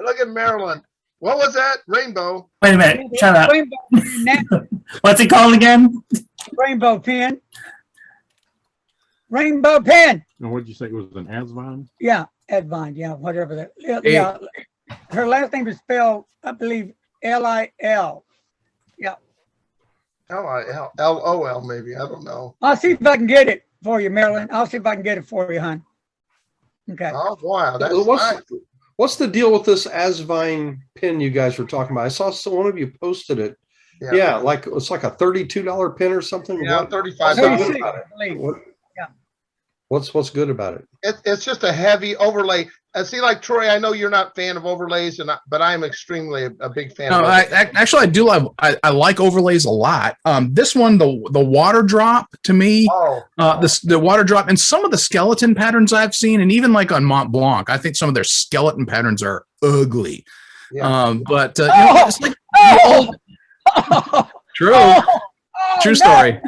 Look at Maryland. What was that? Rainbow. Wait a minute. Shut up. Rainbow pen now. What's it called again? Rainbow pen. Rainbow pen. And what did you say? It was an Asvine? Yeah, Advine. Yeah, whatever that. Yeah, her last name is spelled, I believe, Lil. Yeah. Lil maybe. I don't know. I'll see if I can get it for you, Marilyn. I'll see if I can get it for you, hon. Okay. Oh wow, that's what's the deal with this Asvine pin you guys were talking about? I saw one of you posted it. Yeah, like it's like a $32 pin or something. Yeah, $35. What's good about it? It's just a heavy overlay. See, like Troy, I know you're not a fan of overlays, but I'm extremely a big fan. No, I do love. I like overlays a lot. This one, the water drop to me, the water drop, and some of the skeleton patterns I've seen, and even like on Mont Blanc, I think some of their skeleton patterns are ugly. Yeah. But you know, it's like true story.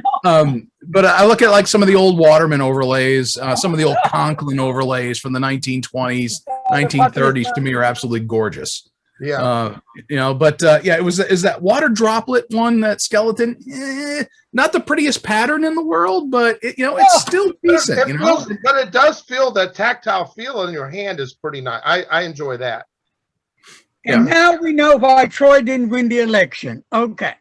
But I look at like some of the old Waterman overlays, some of the old Conklin overlays from the 1920s, 1930s to me are absolutely gorgeous. Yeah. You know, but yeah, is that water droplet one, that skeleton, not the prettiest pattern in the world, but you know, it's still decent. But it does feel that tactile feel in your hand is pretty nice. I enjoy that. And now we know why Troy didn't win the election. Okay.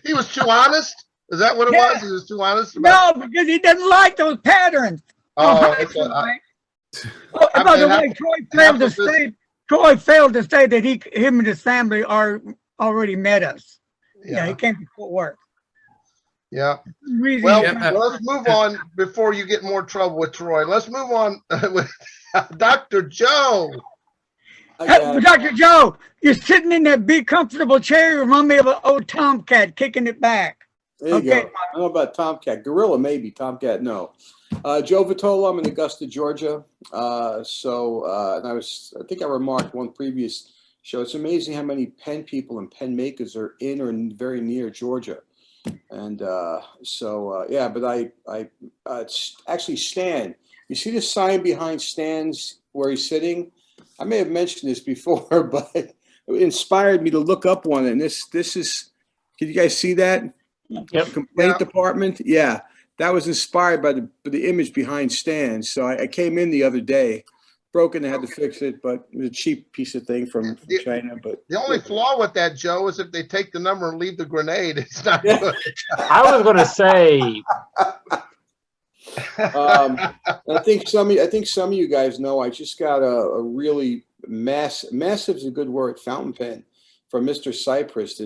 He was too honest? Is that what it was? He was too honest? No, because he doesn't like those patterns. Oh, by the way, Troy failed to say that him and his family already met us. Yeah, he came before work. Yeah. Well, let's move on before you get more trouble with Troy. Let's move on with Dr. Joe. Hey, Dr. Joe, you're sitting in that big comfortable chair. You remind me of an old Tomcat kicking it back. There you go. I don't know about Tomcat. Gorilla, maybe. Tomcat, no. Joe Vitola, I'm in Augusta, Georgia. And I think I remarked one previous show. It's amazing how many pen people and pen makers are in or very near Georgia. And yeah, but it's actually Stan. You see the sign behind Stan's where he's sitting? I may have mentioned this before, but it inspired me to look up one. And this is, can you guys see that? Yep. Complaint department. Yeah, that was inspired by the image behind Stan. So I came in the other day, broken. I had to fix it, but it was a cheap piece of thing from China. But the only flaw with that, Joe, is if they take the number and leave the grenade, it's not good. I was going to say. I think some of you guys know I just got a really massive is a good word, fountain pen from Mr. Cypress.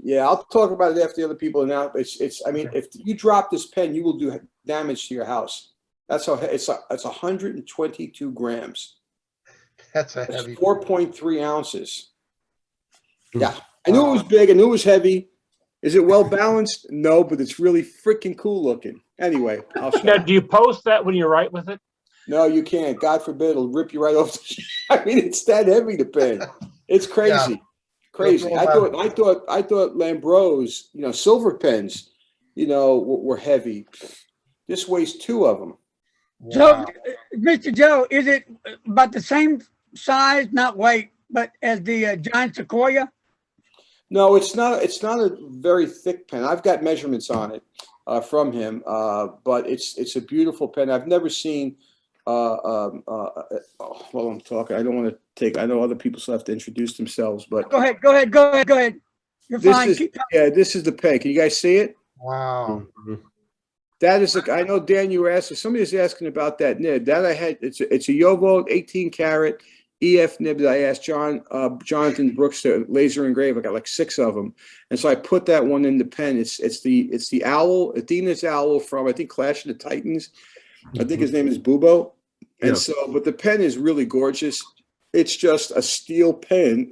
Yeah, I'll talk about it after the other people are now. I mean, if you drop this pen, you will do damage to your house. That's how it's 122 grams. That's a heavy 4.3 ounces. Yeah, I knew it was big. I knew it was heavy. Is it well balanced? No, but it's really freaking cool looking. Anyway, I'll show now, do you post that when you write with it? No, you can't. God forbid, it'll rip you right off the I mean, it's that heavy to pen. It's crazy. Yeah. Crazy. I thought Lambros, silver pens, were heavy. This weighs 2 of them. So, Mr. Joe, is it about the same size, not weight, but as the giant Sequoia? No, it's not. It's not a very thick pen. I've got measurements on it from him, but it's a beautiful pen. I've never seen. Well, I'm talking. I don't want to take. I know other people still have to introduce themselves, but go ahead. You're fine. This is the pen. Can you guys see it? Wow. That is. I know, Dan. You were asking. Somebody was asking about that nib. That I had. It's a Yovo 18 karat. EF nib that I asked Jonathan Brooks to laser engrave. I got like 6 of them, and so I put that one in the pen. It's the owl, Athena's owl from I think Clash of the Titans. I think his name is Bubo. And Yes. so, but the pen is really gorgeous. It's just a steel pen,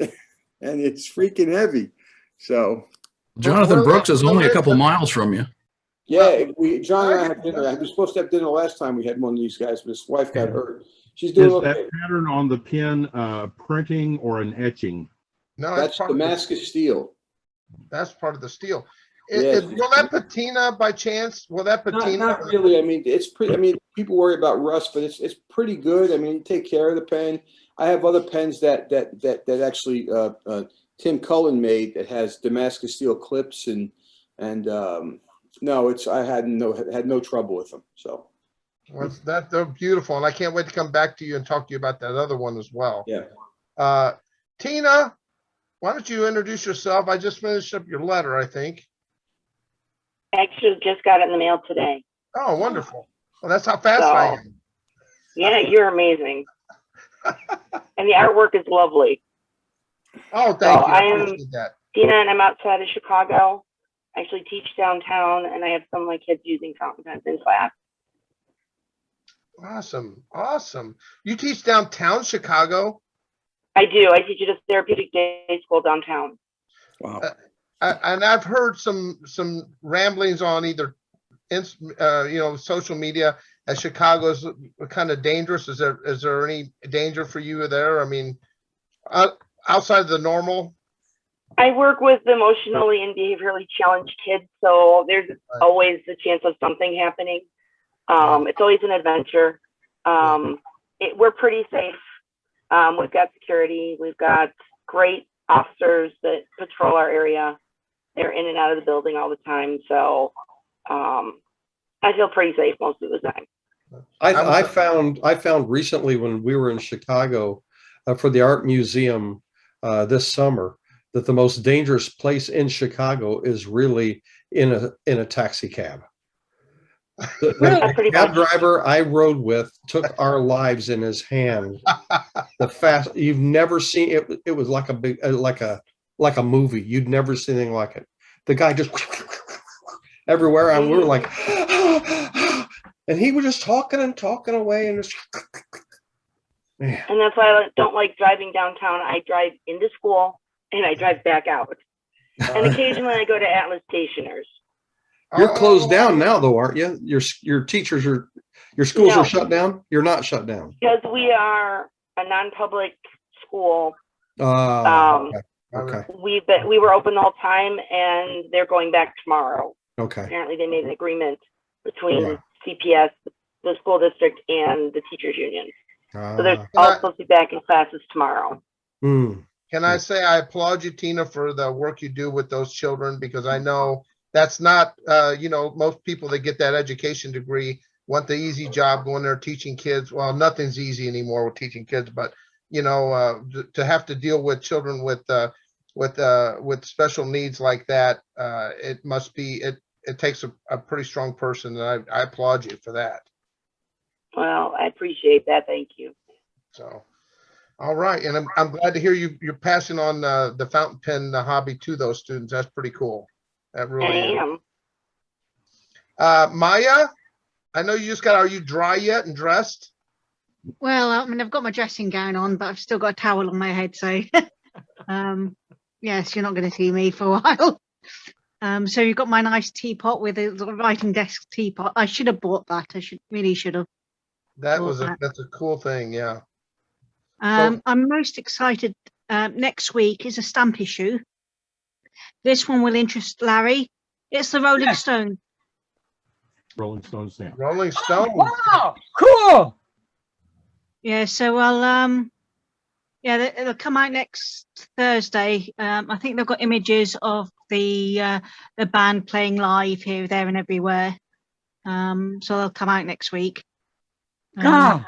and it's freaking heavy. So, Jonathan Brooks is only a couple miles from you. yeah, John and I had dinner. I was supposed to have dinner last time we had one of these guys, but his wife got hurt. She's doing Is okay. that pattern on the pen printing or an etching? No, That's Damascus steel. That's part of the steel. Yeah. Will that patina by chance? Will that patina? Not really. I mean, it's pretty. I mean, people worry about rust, but it's pretty good. I mean, you take care of the pen. I have other pens that actually Tim Cullen made that has Damascus steel clips and no, I had no trouble with them. So. Well, they're beautiful, and I can't wait to come back to you and talk to you about that other one as well. Yeah. Tina, why don't you introduce yourself? I just finished up your letter, I think. Actually, just got it in the mail today. Oh, wonderful. Well, that's how fast I am. Yeah, you're amazing. And the artwork is lovely. Oh, thank you. I I am appreciate that. Tina, and I'm outside of Chicago. I actually teach downtown, and I have some of my kids using fountain pens in class. Awesome. Awesome. You teach downtown Chicago? I do. I teach at a therapeutic day school downtown. Wow. And I've heard some ramblings on either social media as Chicago's kind of dangerous. Is there any danger for you there? I mean, outside of the normal? I work with emotionally and behaviorally challenged kids, so there's always the chance of something happening. It's always an adventure. We're pretty safe. We've got security. We've got great officers that patrol our area. They're in and out of the building all the time. So I feel pretty safe most of the time. I found recently when we were in Chicago for the art museum this summer that the most dangerous place in Chicago is really in a taxi cab. The cab driver I rode with took our lives in his hand. You've never seen it. It was like a big, like a movie. You'd never seen anything like it. The guy just everywhere, and we were like, and he was just talking away, and just. Man. And that's why I don't like driving downtown. I drive into school and I drive back out. And occasionally I go to Atlas Stationers. You're closed down now, though, aren't you? Your teachers your schools are shut down. You're not shut down because we are a non-public school. Okay. We were open the whole time, and they're going back tomorrow. Okay. Apparently, they made an agreement between CPS, the school district, and the teachers union. So they're all supposed to be back in classes tomorrow. Can I say I applaud you, Tina, for the work you do with those children, because I know that's not, most people that get that education degree want the easy job going there teaching kids. Well, nothing's easy anymore with teaching kids, but to have to deal with children with special needs like that, it takes a pretty strong person, and I applaud you for that. Well, I appreciate that. Thank you. So, all right, and I'm glad to hear you're passing on the fountain pen hobby to those students. That's pretty cool. That really is. Maya, I know you just got. Are you dry yet and dressed? Well, I mean, I've got my dressing gown on, but I've still got a towel on my head. So, yes, you're not going to see me for a while. So you've got my nice teapot with a little writing desk teapot. I should have bought that. Really should have. That's a cool thing. Yeah. I'm most excited. Next week is a stamp issue. This one will interest Larry. It's the Rolling Stone. Rolling Stone stamp. Rolling Stone. Wow, cool. Yeah, so I'll it'll come out next Thursday. I think they've got images of the band playing live here, there, and everywhere. So they'll come out next week. Yeah,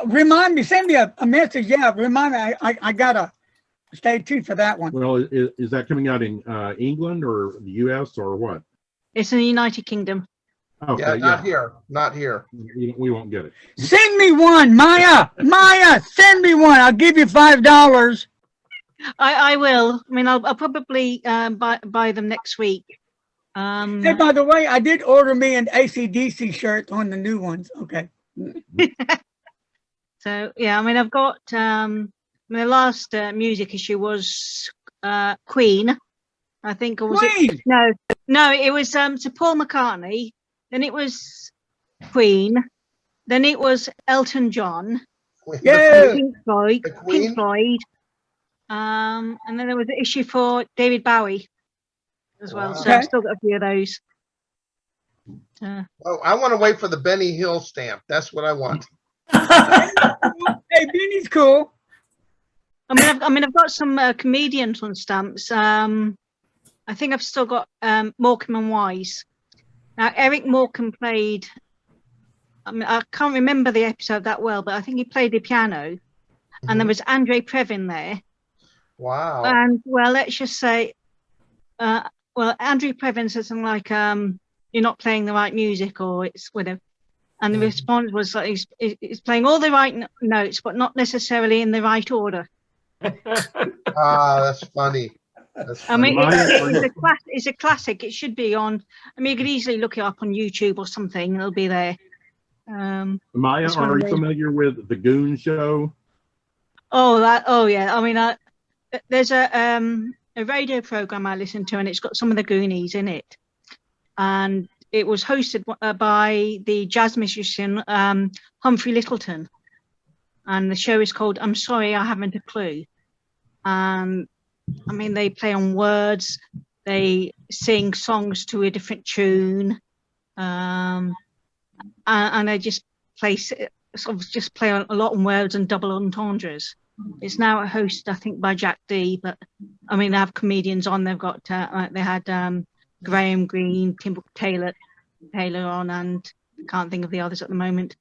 remind me. Send me a message. Yeah, remind me. I gotta stay tuned for that one. Well, is that coming out in England or the U.S. or what? It's in the United Kingdom. Okay, Yeah, not here, not here. We won't get it. Send me one, Maya. Maya, send me one. I'll give you $5. I will. I mean, I'll probably buy them next week. Hey, by the way, I did order me an AC/DC shirt on the new ones. Okay. So yeah, I mean, I've got the last music issue was Queen, I think, or was it? No, it was to Paul McCartney. Then it was Queen. Then it was Elton John. Yeah. Pink Floyd. And then there was an issue for David Bowie as well. So I've still got a few of those. Oh, I want to wait for the Benny Hill stamp. That's what I want. Hey, Benny's cool. I mean, I've got some comedians on stamps. I think I've still got Morecambe and Wise. Now, Eric Morecambe played. I mean, I can't remember the episode that well, but I think he played the piano, and there was Andre Previn there. Wow. And well, let's just say, Andrew Previn said something like, "You're not playing the right music," or "It's whatever." And the response was like, "He's playing all the right notes, but not necessarily in the right order." That's funny. I mean, it's a classic. It should be on. I mean, you could easily look it up on YouTube or something. It'll be there. Maya, are you familiar with the Goon Show? Oh yeah. I mean, there's a radio program I listen to, and it's got some of the Goonies in it, and it was hosted by the jazz musician Humphrey Littleton, and the show is called "I'm Sorry, I Haven't a Clue." And I mean, they play on words, they sing songs to a different tune, and they just play on a lot on words and double entendres. It's now hosted, I think, by Jack D. But I mean, they have comedians on. They've got they had Graham Greene, Tim Taylor on, and I can't think of the others at the moment.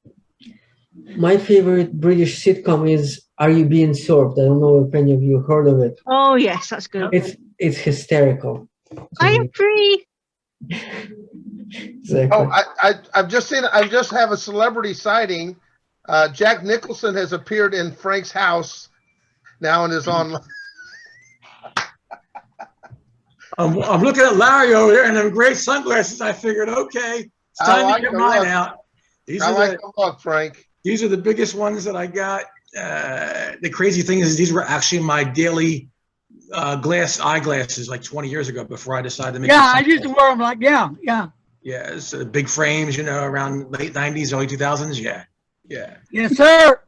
My favorite British sitcom is Are You Being Served? I don't know if any of you heard of it. Oh yes, that's good. It's hysterical. I agree. Exactly. Oh, I've just seen. I just have a celebrity sighting. Jack Nicholson has appeared in Frank's house now and is on. I'm looking at Larry over there and them great sunglasses. I figured, okay, it's time to get mine out. I like the look, Frank. These are the biggest ones that I got. The crazy thing is these were actually my daily eyeglasses like 20 years ago before I decided to make. Yeah, I used to wear them like, yeah. Yeah, it's big frames, around late 90s, early 2000s. Yeah. Yes, sir.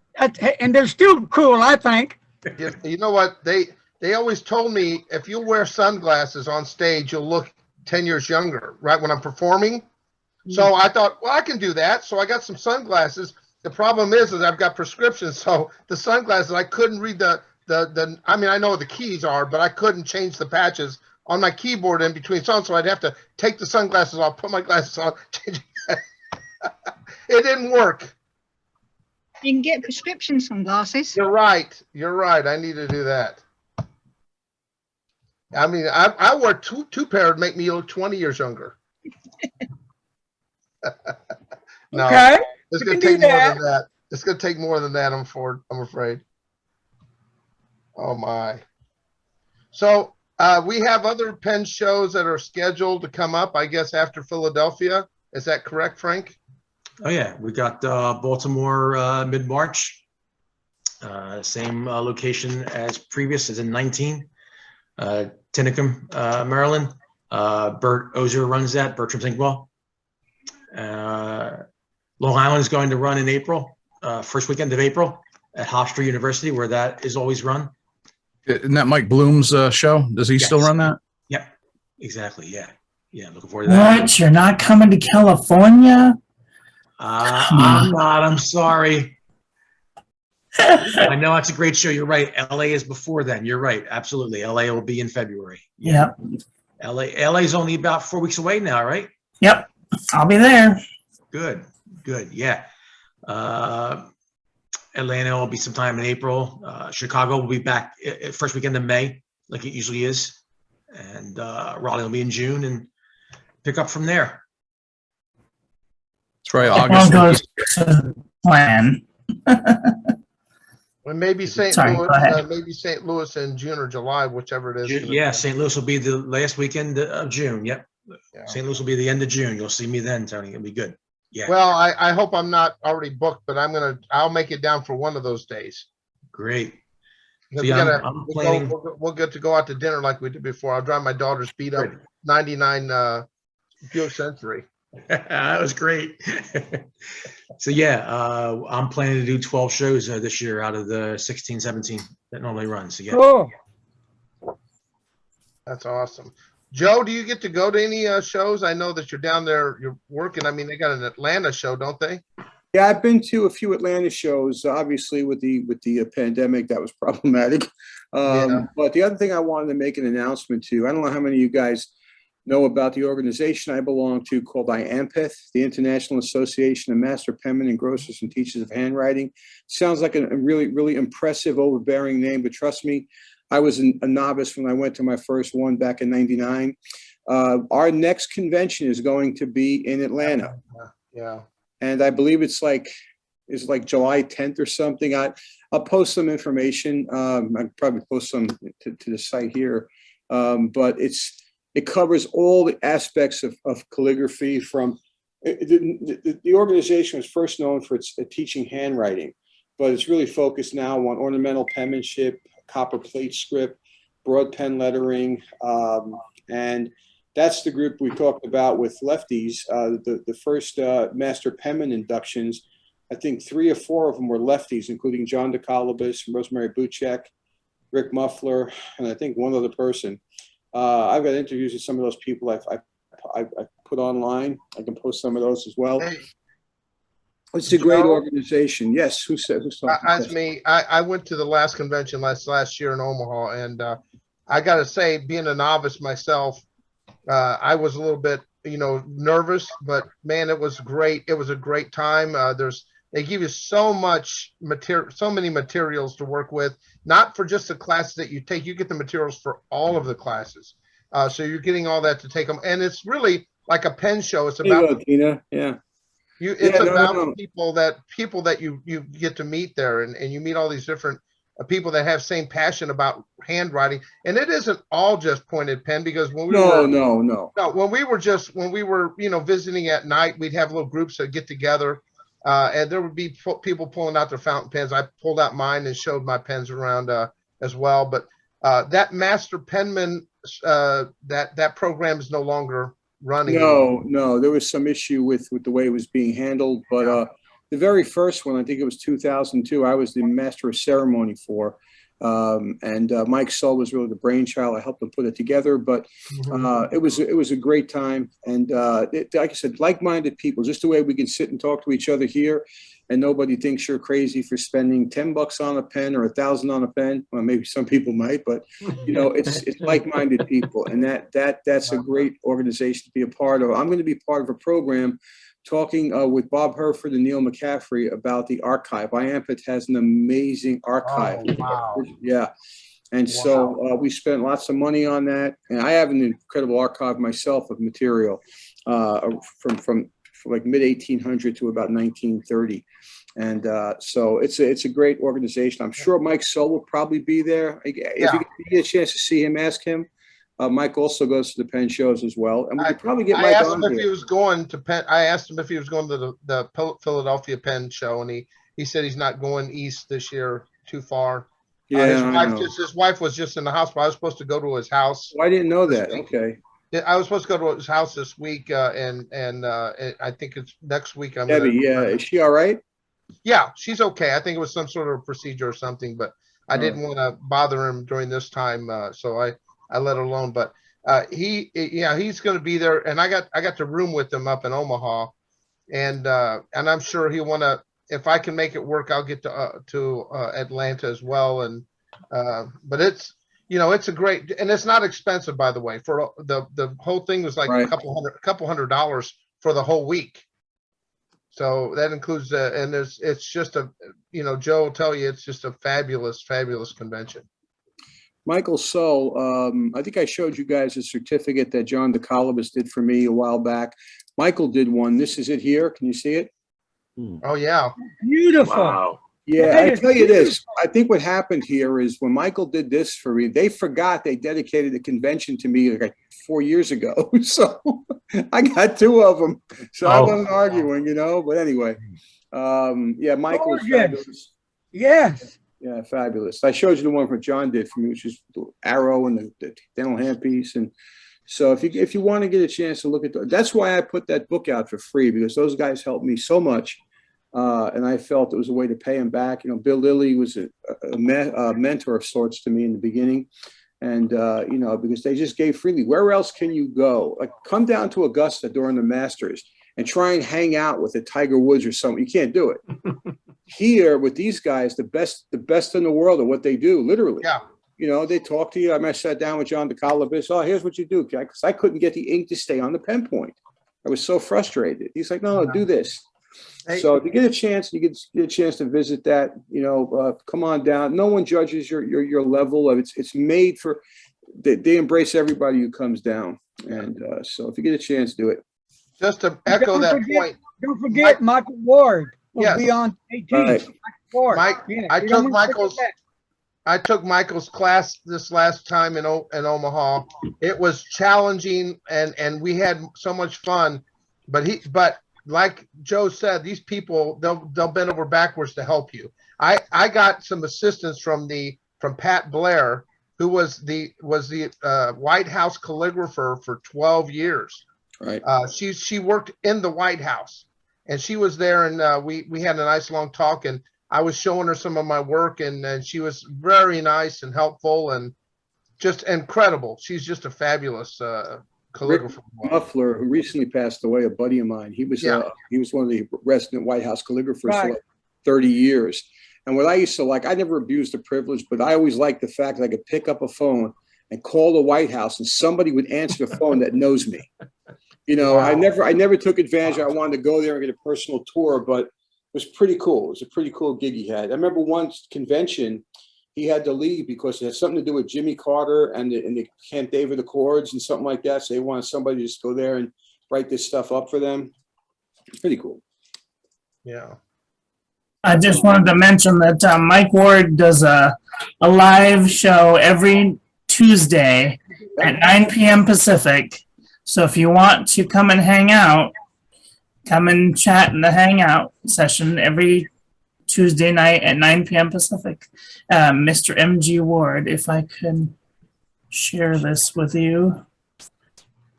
And they're still cool, I think. You know what? They always told me if you wear sunglasses on stage, you'll look 10 years younger, right, when I'm performing. So I thought, well, I can do that. So I got some sunglasses. The problem is I've got prescriptions. So the sunglasses, I couldn't read the I mean, I know what the keys are, but I couldn't change the patches on my keyboard in between songs. So I'd have to take the sunglasses off, put my glasses on. It didn't work. You can get prescription sunglasses. You're right. I need to do that. I mean, I wear two pair to make me look 20 years younger. No, okay. It's going to take more than that. It's going to take more than that, I'm afraid. Oh, my. So we have other Penn shows that are scheduled to come up, I guess, after Philadelphia. Is that correct, Frank? Oh, yeah. We got Baltimore mid-March. Same location as previous, as in 19. Tinicum, Maryland. Bert Ozer runs that, Bertram Thinkwell. Long Island is going to run in April, first weekend of April at Hofstra University, where that is always run. Isn't that Mike Bloom's show? Does he still run that? Yep, exactly. Yeah, looking forward to that. What? You're not coming to California? I'm not. I'm sorry. I know it's a great show. You're right. LA is before then. You're right. Absolutely. LA will be in February. Yep. LA is only about 4 weeks away now, right? Yep. I'll be there. Good. Yeah. Atlanta will be sometime in April. Chicago will be back first weekend of May, like it usually is. And Raleigh will be in June and pick up from there. That's right, All August. goes to plan. And maybe St. Sorry, Louis, go ahead. maybe St. Louis in June or July, whichever it is. Yeah, St. Louis will be the last weekend of June. Yep. Yeah. St. Louis will be the end of June. You'll see me then, Tony. It'll be good. Yeah. Well, I hope I'm not already booked, but I'll make it down for one of those days. Great. So So, yeah, I'm planning. We'll get to go out to dinner like we did before. I'll drive my daughter's beat up 99 Buick Century. That was great. So yeah, I'm planning to do 12 shows this year out of the 16, 17 that normally runs. So yeah. Cool. That's awesome. Joe, do you get to go to any shows? I know that you're down there, you're working. I mean, they got an Atlanta show, don't they? Yeah, I've been to a few Atlanta shows. Obviously, with the pandemic, that was problematic. But the other thing I wanted to make an announcement to, I don't know how many of you guys know about the organization I belong to called IAMPETH, the International Association of Master Penmen and Grocers and Teachers of Handwriting. Sounds like a really, really impressive, overbearing name, but trust me, I was a novice when I went to my first one back in '99. Our next convention is going to be in Atlanta. Yeah. And I believe it's like July 10th or something. I'll post some information. I'll probably post some to the site here. But it covers all the aspects of calligraphy. From the organization was first known for its teaching handwriting, but it's really focused now on ornamental penmanship, copper plate script, broad pen lettering, and that's the group we talked about with lefties. The first master penman inductions, I think 3 or 4 of them were lefties, including John DeCalabas, Rosemary Buchek, Rick Muffler, and I think one other person. I've got interviews with some of those people I put online. I can post some of those as well. Hey, it's a great organization. Yes, who's talking? That's me. I went to the last convention last year in Omaha, and I got to say, being a novice myself, I was a little bit, nervous, but man, it was great. It was a great time. They give you so much material, so many materials to work with, not for just the classes that you take. You get the materials for all of the classes. So you're getting all that to take them. And it's really like a pen show. It's about there you go, Tina. Yeah. It's about people that you get to meet there, and you meet all these different people that have same passion about handwriting. And it isn't all just pointed pen, because when we were visiting at night, we'd have little groups that get together, and there would be people pulling out their fountain pens. I pulled out mine and showed my pens around as well. But that Master Penman, that program is no longer running. No, there was some issue with the way it was being handled, but the very first one, I think it was 2002, I was the master of ceremony for, and Mike Sull was really the brainchild. I helped him put it together, but it was a great time. And like I said, like-minded people, just the way we can sit and talk to each other here, and nobody thinks you're crazy for spending $10 on a pen or $1,000 on a pen. Well, maybe some people might, but it's like-minded people, and that's a great organization to be a part of. I'm going to be part of a program talking with Bob Herford and Neil McCaffrey about the archive. IAMPETH has an amazing archive. Oh, wow. Yeah. And so we spent lots of money on that. And I have an incredible archive myself of material from like mid-1800 to about 1930. And so it's a great organization. I'm sure Mike Sull will probably be there. If you get a chance to see him, ask him. Mike also goes to the pen shows as well, and we could probably get Mike on here. If he was going to Penn. I asked him if he was going to the Philadelphia Pen Show, and he said he's not going east this year, too far. Yeah, his wife was just in the hospital. I was supposed to go to his house. I didn't know that. Okay. I was supposed to go to his house this week, and I think it's next week. Debbie, is she all right? Yeah, she's okay. I think it was some sort of procedure or something, but I didn't want to bother him during this time, so I let it alone. But he's going to be there, and I got to room with him up in Omaha, and I'm sure he'll want to. If I can make it work, I'll get to Atlanta as well. And but it's it's a great, and it's not expensive, by the way. For the whole thing was like a couple $100 for the whole week. So that includes and it's just Joe will tell you, it's just a fabulous convention. Michael Sull, I think I showed you guys a certificate that John DeCalabas did for me a while back. Michael did one. This is it here. Can you see it? Oh, yeah. Beautiful. Wow. Yeah, That I is tell you this. beautiful. I think what happened here is when Michael did this for me, they forgot they dedicated the convention to me like 4 years ago. So I got 2 of them. So I wasn't arguing, you know. But anyway, yeah, Michael's Gorgeous. fabulous. Yes. Yeah, fabulous. I showed you the one that John did for me, which is the arrow and the dental handpiece. And so if you want to get a chance to look at that's why I put that book out for free, because those guys helped me so much. And I felt it was a way to pay him back. You know, Bill Lilly was a mentor of sorts to me in the beginning. And, you know, because they just gave freely. Where else can you go? Like, come down to Augusta during the Masters and try and hang out with a Tiger Woods or something. You can't do it. Here with these guys, the best in the world at what they do, literally. Yeah. You know, they talk to you. I sat down with John DeCalabis. Oh, here's what you do, because I couldn't get the ink to stay on the pen point. I was so frustrated. He's like, no, do this. Hey. So if you get a chance, you get a chance to visit that. You know, come on down. No one judges your level of it's made for. They embrace everybody who comes down, and so if you get a chance, do it. Just to echo that point. Don't forget Michael Ward will be on 18th. Right. Ward. I took Michael's class this last time in Omaha. It was challenging and we had so much fun, but like Joe said, these people, they'll bend over backwards to help you. I got some assistance from Pat Blair, who was the White House calligrapher for 12 years. Right. She worked in the White House, and she was there, and we had a nice long talk, and I was showing her some of my work, and she was very nice and helpful and just incredible. She's just a fabulous calligrapher. Rick Muffler, who recently passed away, a buddy of mine. He was one of the resident White House calligraphers for like 30 years. And what I used to like, I never abused the privilege, but I always liked the fact that I could pick up a phone and call the White House and somebody would answer the phone that knows me. You know, I never took advantage. I wanted to go there and get a personal tour, but it was pretty cool. It was a pretty cool gig he had. I remember one convention, he had to leave because it had something to do with Jimmy Carter and the Camp David Accords and something like that. So they wanted somebody to just go there and write this stuff up for them. It's pretty cool. Yeah. I just wanted to mention that Mike Ward does a live show every Tuesday at 9 p.m. Pacific. So if you want to come and hang out, come and chat in the hangout session every Tuesday night at 9 p.m. Pacific. Mr. M.G. Ward, if I can share this with you.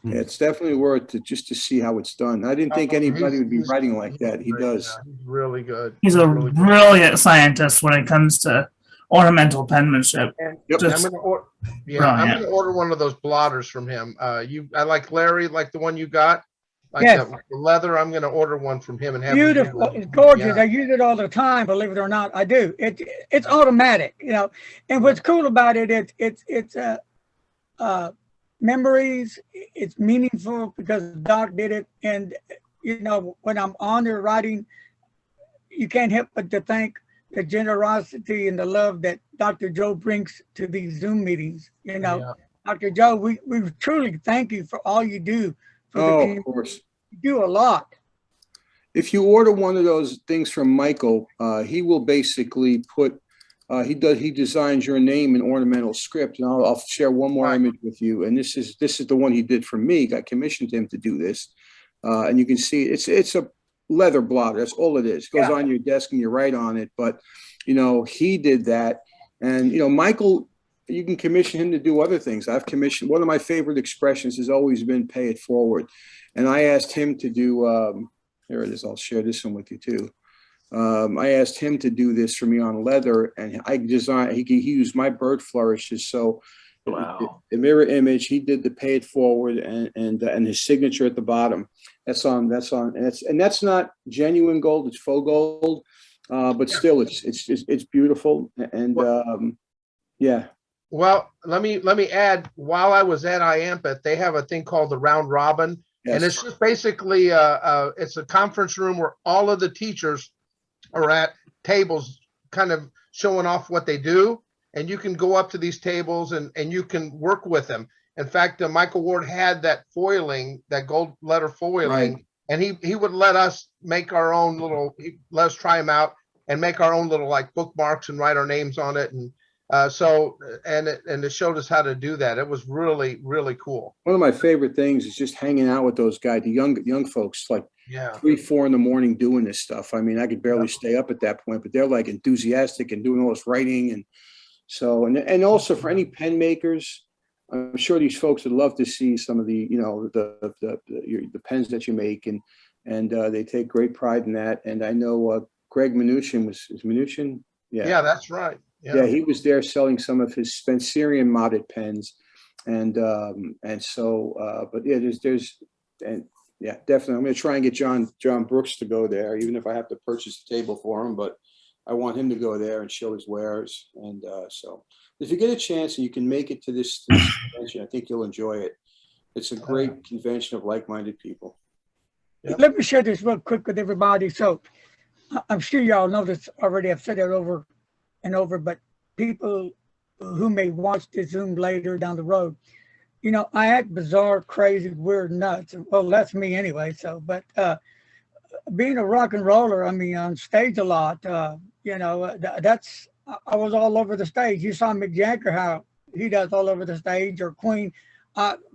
Yeah, it's definitely worth it just to see how it's done. I didn't think anybody would be writing like that. He does. He's really good. He's a really brilliant scientist when it comes to ornamental penmanship. And Just I'm gonna order one of those blotters from him. I like Larry, like the one you got, like the leather. I'm gonna order one from him and have Beautiful. It's gorgeous. I use it all the time, believe it or not. I do. It's automatic, you know. And what's cool about it, it's memories. It's meaningful because Doc did it. And you know, when I'm on there writing, you can't help but to thank the generosity and the love that Dr. Joe brings to these Zoom meetings. You know, Dr. Joe, we truly thank you for all you do for the community. Of course. You do a lot. If you order one of those things from Michael, he will basically put, he designs your name in ornamental script. And I'll share one more image with you. And this is the one he did for me. I commissioned him to do this. And you can see it's a leather blotter. That's all it is. It goes on your desk and you write on it. But, you know, he did that. And, you know, Michael, you can commission him to do other things. I've commissioned, one of my favorite expressions has always been pay it forward. And I asked him to do, here it is. I'll share this one with you too. I asked him to do this for me on leather, and I designed, he used my bird flourishes. So the mirror image, he did the pay it forward and his signature at the bottom. That's not genuine gold, it's faux gold. But still it's beautiful. And yeah. Well, let me add, while I was at IAMPET, they have a thing called the round robin. Yes. And it's just basically it's a conference room where all of the teachers are at tables kind of showing off what they do. And you can go up to these tables and you can work with them. In fact, Michael Ward had that foiling, that gold letter foiling, Right. and he would let us make our own little, let us try them out and make our own little like bookmarks and write our names on it. And it showed us how to do that. It was really, really cool. One of my favorite things is just hanging out with those guys, the young folks, like Yeah. 3, 4 in the morning doing this stuff. I mean, I could barely stay up at that point, but they're like enthusiastic and doing all this writing. And so, and also for any pen makers, I'm sure these folks would love to see some of the, the pens that you make, and they take great pride in that. And I know Greg Mnuchin is Mnuchin. Yeah, that's right. Yeah, he was there selling some of his Spencerian modded pens, and so, but yeah, yeah, definitely. I'm going to try and get John Brooks to go there, even if I have to purchase a table for him. But I want him to go there and show his wares. And so, if you get a chance and you can make it to this convention, I think you'll enjoy it. It's a great convention of like-minded people. Yep. Let me share this real quick with everybody. So I'm sure y'all know this already. I've said it over and over, but people who may watch this Zoom later down the road, I act bizarre, crazy, weird, nuts. Well, that's me anyway. So, but being a rock and roller, I mean, on stage a lot, that's, I was all over the stage. You saw Mick Jagger, how he does all over the stage, or Queen.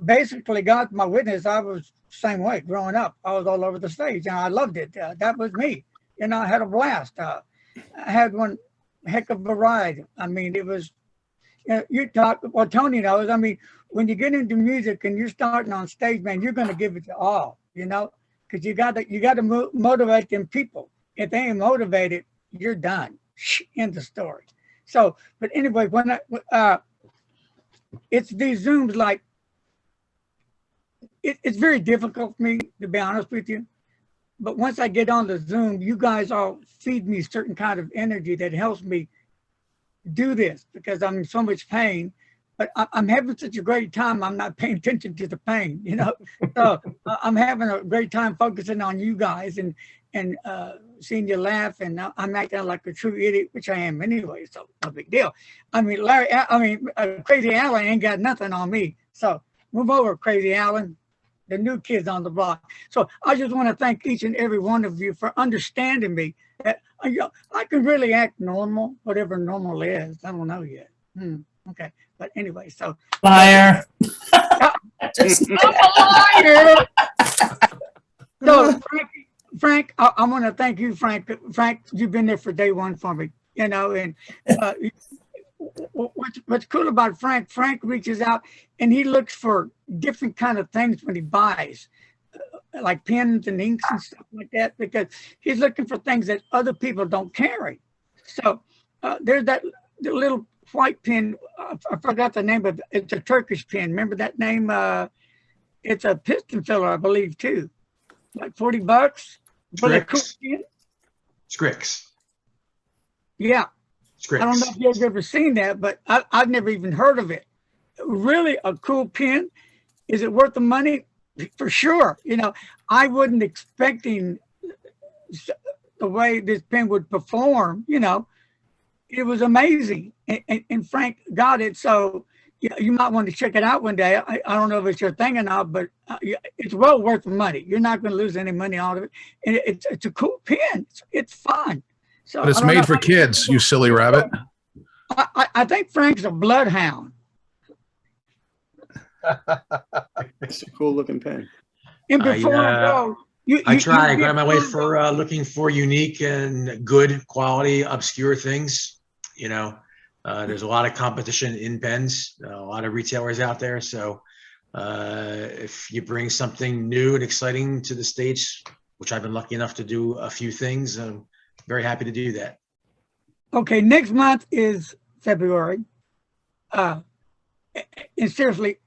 Basically, God's my witness. I was the same way growing up. I was all over the stage, and I loved it. That was me. I had a blast. I had one heck of a ride. I mean, it was, you talk, well, Tony knows, I mean, when you get into music and you're starting on stage, man, you're going to give it to all, because you got to motivate them people. If they ain't motivated, you're done. End the story. So, but anyway, when it's these Zooms, like, it's very difficult for me, to be honest with you. But once I get on the Zoom, you guys all feed me certain kind of energy that helps me do this, because I'm in so much pain. But I'm having such a great time, I'm not paying attention to the pain, So I'm having a great time focusing on you guys and seeing you laugh, and I'm acting like a true idiot, which I am anyway, so no big deal. I mean, Crazy Alan ain't got nothing on me. So move over, Crazy Alan, the new kids on the block. So I just want to thank each and every one of you for understanding me. That I can really act normal, whatever normal is. I don't know yet. Okay, but anyway, so liar. Just a liar. So Frank, I want to thank you, Frank. Frank, you've been there for day one for me. And what's cool about Frank reaches out and he looks for different kind of things when he buys, like pens and inks and stuff like that, because he's looking for things that other people don't carry. So there's that little white pen. I forgot the name of it. It's a Turkish pen. Remember that name? It's a piston filler, I believe, too. Like $40. Scrix. Yeah. Scrix. I don't know if you've ever seen that, but I've never even heard of it. Really a cool pen. Is it worth the money? For sure. I wasn't expecting the way this pen would perform. It was amazing. And Frank got it. So you might want to check it out one day. I don't know if it's your thing or not, but it's well worth the money. You're not going to lose any money out of it. And it's a cool pen. It's fun. So but it's made for kids, you silly rabbit. I think Frank's a bloodhound. It's a cool looking pen. And before I go, I try. I go out of my way for looking for unique and good quality, obscure things. There's a lot of competition in pens, a lot of retailers out there. So if you bring something new and exciting to the stage, which I've been lucky enough to do a few things, I'm very happy to do that. Okay, next month is February. And seriously,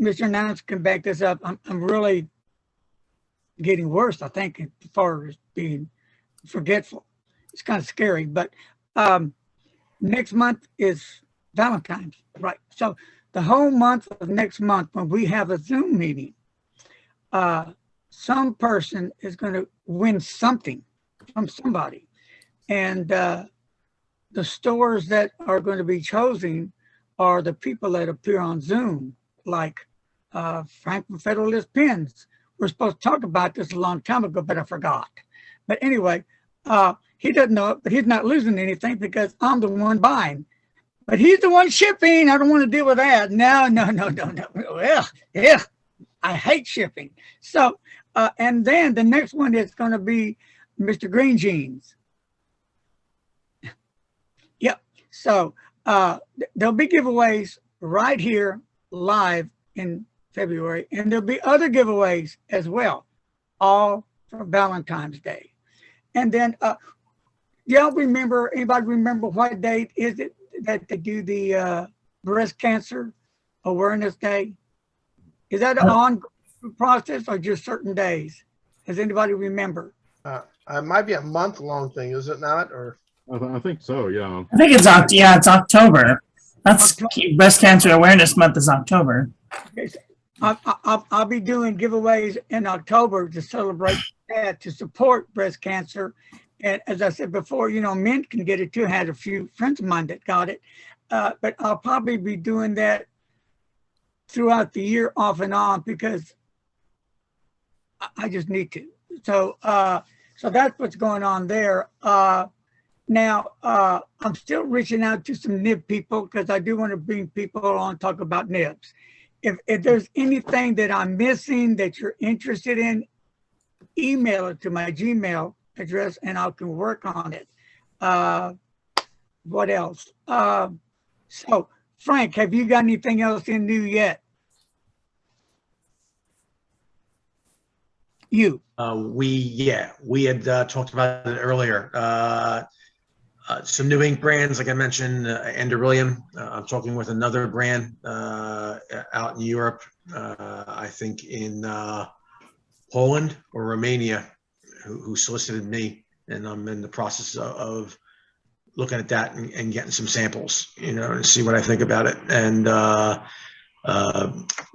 Mr. Announcer can back this up. I'm really getting worse, I think, as far as being forgetful. It's kind of scary, but next month is Valentine's, right? So the whole month of next month, when we have a Zoom meeting, some person is going to win something from somebody. And the stores that are going to be chosen are the people that appear on Zoom, like Frank from Federalist Pens. We're supposed to talk about this a long time ago, but I forgot. But anyway, he doesn't know it, but he's not losing anything because I'm the one buying. But he's the one shipping. I don't want to deal with that. No. Well, yeah, I hate shipping. So, and then the next one is going to be Mr. Green Jeans. Yep. So there'll be giveaways right here live in February, and there'll be other giveaways as well, all for Valentine's Day. And then, y'all remember, anybody remember what date is it that they do the breast cancer awareness day? Is that an ongoing process or just certain days? Does anybody remember? It might be a month-long thing, is it not? Or I think so, yeah. I think it's October. That's Breast Cancer Awareness Month is October. Okay, so I'll be doing giveaways in October to celebrate that, to support breast cancer. And as I said before, you know, men can get it too. I had a few friends of mine that got it. But I'll probably be doing that throughout the year off and on because I just need to. So so that's what's going on there. Now, I'm still reaching out to some nib people because I do want to bring people on, talk about nibs. If there's anything that I'm missing that you're interested in, email it to my Gmail address and I can work on it. What else? So, Frank, have you got anything else in new yet? You. We had talked about it earlier. Some new ink brands, like I mentioned, Enderilium. I'm talking with another brand out in Europe, I think in Poland or Romania, who solicited me, and I'm in the process of looking at that and getting some samples, you know, and see what I think about it. And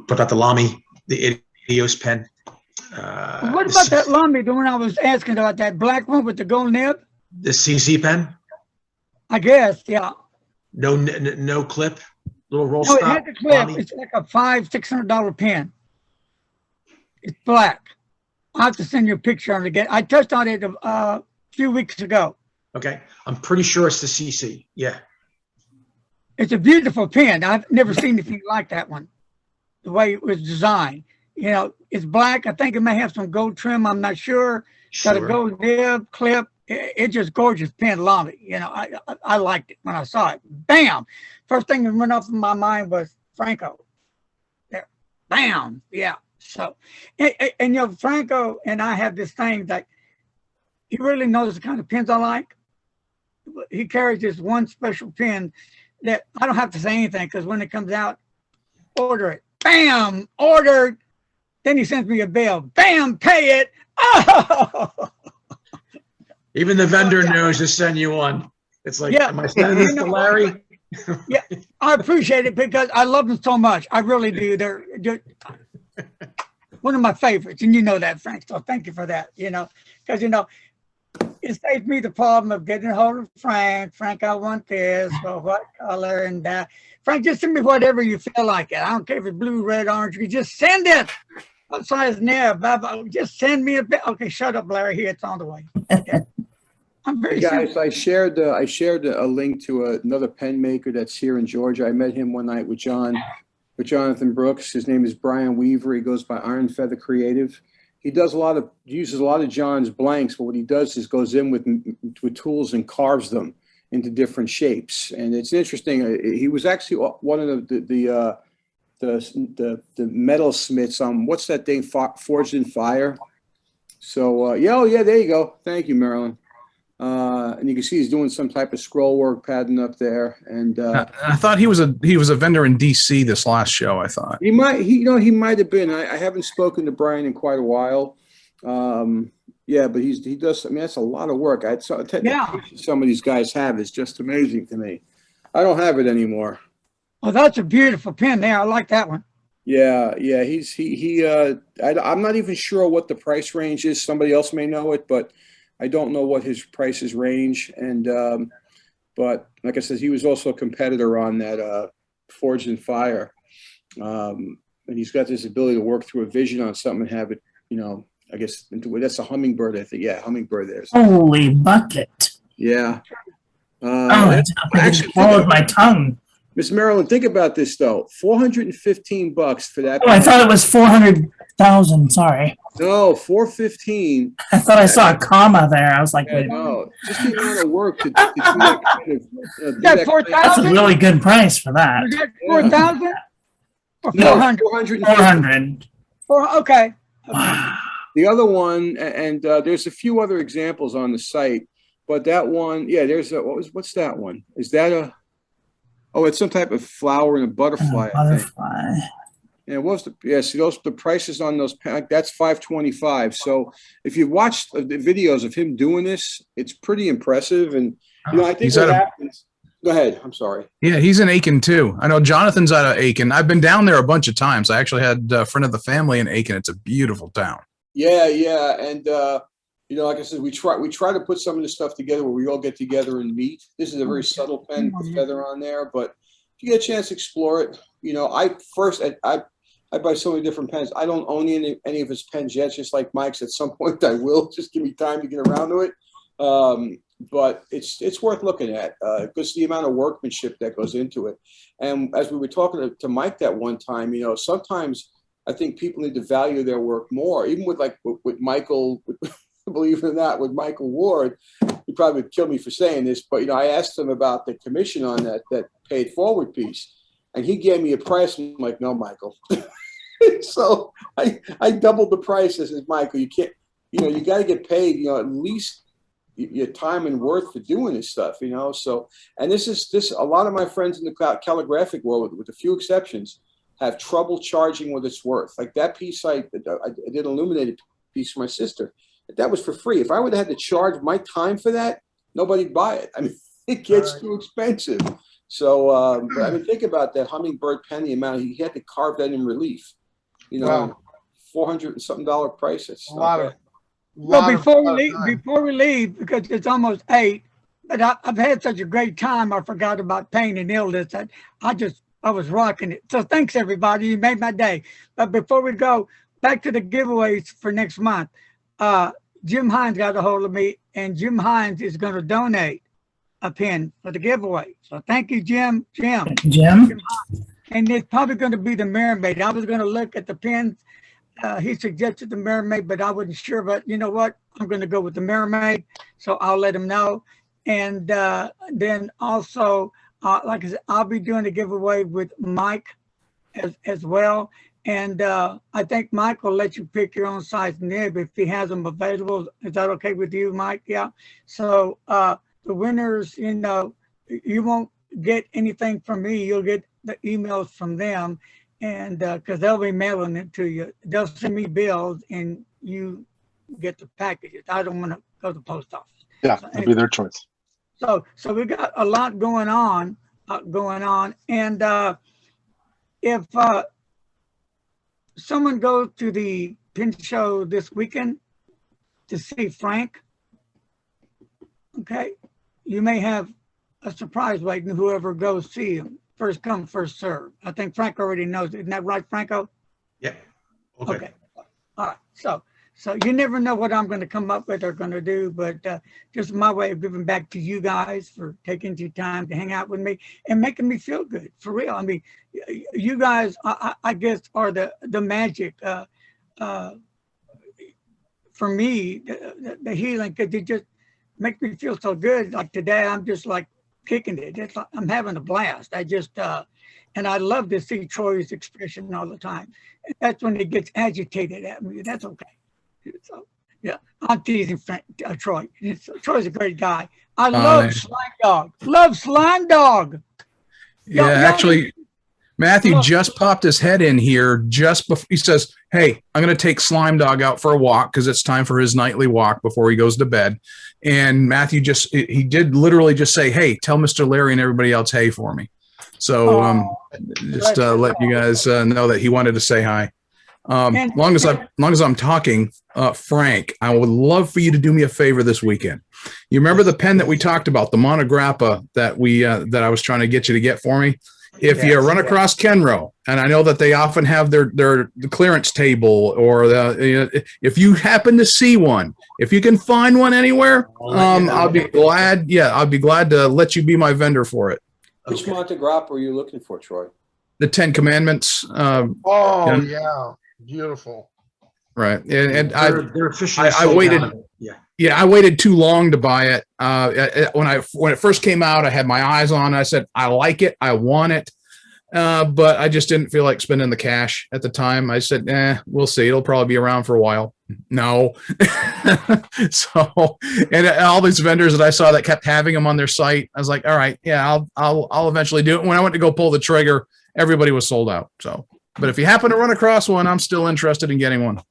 put out the Lamy, the Idios pen. What about that Lamy, the one I was asking about, that black one with the gold nib? The CC pen? I guess, yeah. No clip, little roll No, stop. it had the clip. Lamy. It's like a $500-600 pen. It's black. I'll have to send you a picture of it again. I touched on it a few weeks ago. Okay, I'm pretty sure it's the CC. Yeah. It's a beautiful pen. I've never seen anything like that one. The way it was designed. You know, it's black. I think it may have some gold trim. I'm not sure. Got a gold nib, clip. It's just gorgeous pen, Lamy. You know, I liked it when I saw it. Bam! First thing that went off in my mind was Franco. There, bam! Yeah. So, and you know, Franco and I have this thing that he really knows the kind of pens I like. He carries this one special pen that I don't have to say anything because when it comes out, order it. Bam! Ordered. Then he sends me a bill. Bam! Pay it. Oh! Even the vendor knows to send you one. It's like, am I sending this to Larry? Yeah, I appreciate it because I love them so much. I really do. They're one of my favorites, and you know that, Frank. So thank you for that. You know, because you know, it saves me the problem of getting a hold of Frank. Frank, I want this. Well, what color? And Frank, just send me whatever you feel like it. I don't care if it's blue, red, orange. You just send it. What size nib? Just send me a bit. Okay, shut up, Larry. Here, it's on the way. Okay. I'm very guys, I shared a link to another pen maker that's here in Georgia. I met him one night with Jonathan Brooks. His name is Brian Weaver. He goes by Iron Feather Creative. He does uses a lot of John's blanks, but what he does is goes in with tools and carves them into different shapes. And it's interesting. He was actually one of the metalsmiths on what's that thing, Forged in Fire. So yeah, there you go. Thank you, Marilyn. And you can see he's doing some type of scroll work pattern up there. And I thought he was a vendor in DC this last show. I thought he might have been. I haven't spoken to Brian in quite a while. Yeah, but he does. I mean, that's a lot of work. Some of these guys have is just amazing to me. I don't have it anymore. Oh, that's a beautiful pen there. I like that one. Yeah. I'm not even sure what the price range is. Somebody else may know it, but I don't know what his prices range. And but like I said, he was also a competitor on that Forged in Fire. and he's got this ability to work through a vision on something and have it, you know, I guess that's a hummingbird. I think, yeah, hummingbird. There's. Holy bucket! Yeah. It actually swallowed my tongue. Miss Marilyn, think about this though. $415 for that. Oh, I thought it was 400,000. Sorry. No, 415. I thought I saw a comma there. I was like, wait. No, just the amount of work to do that kind of. That's 4,000. That's a really good price for that. Is that 4,000? Or No, 400? 400. Okay. The other one, and there's a few other examples on the site, but that one, yeah, there's a, what's that one? Is that a, oh, it's some type of flower and a butterfly. I think. Yeah, what's the, yeah, see the prices on those, that's $525. So if you watched the videos of him doing this, it's pretty impressive. And, you know, I think what happens, go ahead. I'm sorry. Yeah, he's in Aiken too. I know Jonathan's out of Aiken. I've been down there a bunch of times. I actually had a friend of the family in Aiken. It's a beautiful town. Yeah, yeah. And, you know, like I said, we try to put some of this stuff together where we all get together and meet. This is a very subtle pen with the feather on there, but if you get a chance to explore it, you know, I buy so many different pens. I don't own any of his pens yet, just like Mike's. At some point I will. Just give me time to get around to it. But it's worth looking at because the amount of workmanship that goes into it. And as we were talking to Mike that one time, you know, sometimes I think people need to value their work more, even with Michael, believe it or not, with Michael Ward. He probably would kill me for saying this, but, you know, I asked him about the commission on that paid forward piece, and he gave me a price. I'm like, no, Michael. So I doubled the price. I said, Michael, you can't, you know, you got to get paid, you know, at least your time and worth for doing this stuff, you know. So, and this a lot of my friends in the calligraphic world, with a few exceptions, have trouble charging what it's worth. Like that piece I did an illuminated piece for my sister. That was for free. If I would have had to charge my time for that, nobody'd buy it. I mean, it gets too expensive. So, but I mean, think about that hummingbird pen, the amount he had to carve that in relief. You know, Wow. $400 and something price. It's A lot of. Well, before we leave, because it's almost 8, but I've had such a great time. I forgot about pain and illness that I was rocking it. So thanks everybody. You made my day. But before we go back to the giveaways for next month, Jim Hines got a hold of me, and Jim Hines is going to donate a pen for the giveaway. So thank you, Jim. Jim. And it's probably going to be the Mermaid. I was going to look at the pens. He suggested the Mermaid, but I wasn't sure. But you know what? I'm going to go with the Mermaid. So I'll let him know. And then also, like I said, I'll be doing a giveaway with Mike as well. And I think Mike will let you pick your own size nib if he has them available. Is that okay with you, Mike? Yeah. So the winners, you know, you won't get anything from me. You'll get the emails from them, and because they'll be mailing it to you. They'll send me bills, and you get the packages. I don't want to go to the post office. Yeah, So it'll be their choice. So we got a lot going on, and if someone goes to the pin show this weekend to see Frank, okay, you may have a surprise waiting. Whoever goes see him, first come, first serve. I think Frank already knows it. Isn't that right, Franco? Yeah. Okay. All right. So you never know what I'm going to come up with or going to do, but just my way of giving back to you guys for taking your time to hang out with me and making me feel good, for real. I mean, you guys, I guess, are the magic for me, the healing, because it just makes me feel so good. Like today, I'm just like kicking it. It's like I'm having a blast. I just, and I love to see Troy's expression all the time. That's when he gets agitated at me. That's okay. So, yeah, I'm teasing Troy. Troy's a great guy. I love Slime Dog. Love Slime Dog. Yeah, actually, Matthew just popped his head in here just before. He says, hey, I'm going to take Slime Dog out for a walk because it's time for his nightly walk before he goes to bed. And Matthew he did literally just say, hey, tell Mr. Larry and everybody else hey for me. So just let you guys know that he wanted to say hi. Long as I'm talking, Frank, I would love for you to do me a favor this weekend. You remember the pen that we talked about, the Monograppa that I was trying to get you to get for me? If you run across Kenro, and I know that they often have their the clearance table, or if you happen to see one, if you can find one anywhere, I'll be glad. Yeah, I'll be glad to let you be my vendor for it. Which Monte Grappa are you looking for, Troy? The 10 Commandments. Yeah, beautiful. Right, and they're officially I sold waited. out. Yeah, I waited too long to buy it. When it first came out, I had my eyes on it. I said, I like it, I want it, but I just didn't feel like spending the cash at the time. I said, we'll see. It'll probably be around for a while. No. So, and all these vendors that I saw that kept having them on their site, I was like, all right, yeah, I'll eventually do it. When I went to go pull the trigger, everybody was sold out. So, but if you happen to run across one, I'm still interested in getting one.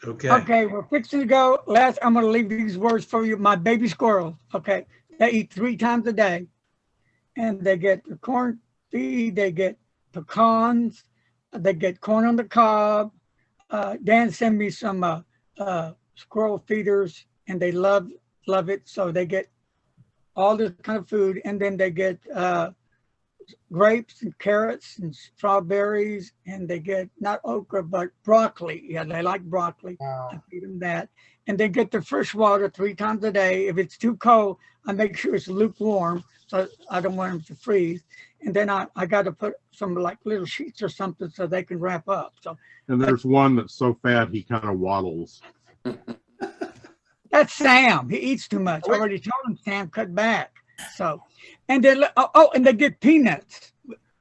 Okay, we're fixing to go. I'm going to leave these words for you. My baby squirrels, okay, they eat 3 times a day, and they get the corn feed, they get pecans, they get corn on the cob. Dan sent me some squirrel feeders, and they love it. So they get all this kind of food, and then they get grapes and carrots and strawberries, and they get not okra but broccoli. Yeah, they like broccoli. I feed them that, and they get the fresh water 3 times a day. If it's too cold, I make sure it's lukewarm, so I don't want them to freeze. And then I got to put some like little sheets or something so they can wrap up. So, and there's one that's so fat he kind of waddles. That's Sam. He eats too much. I already told him, Sam, cut back. So, and then, and they get peanuts.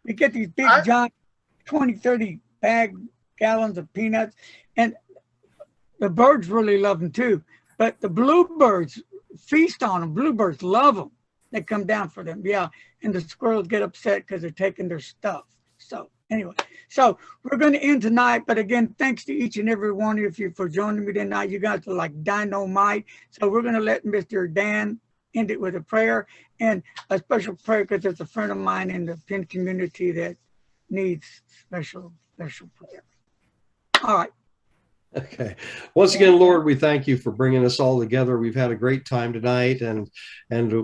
We get these big, giant 20, 30 gallons of peanuts. And the birds really love them too. But the bluebirds feast on them. Bluebirds love them. They come down for them. Yeah. And the squirrels get upset because they're taking their stuff. So anyway, so we're going to end tonight. But again, thanks to each and every one of you for joining me tonight. You guys are like dynamite. So we're going to let Mr. Dan end it with a prayer, and a special prayer because there's a friend of mine in the Penn community that needs special prayer. All right. Okay. Once again, Lord, we thank you for bringing us all together. We've had a great time tonight, and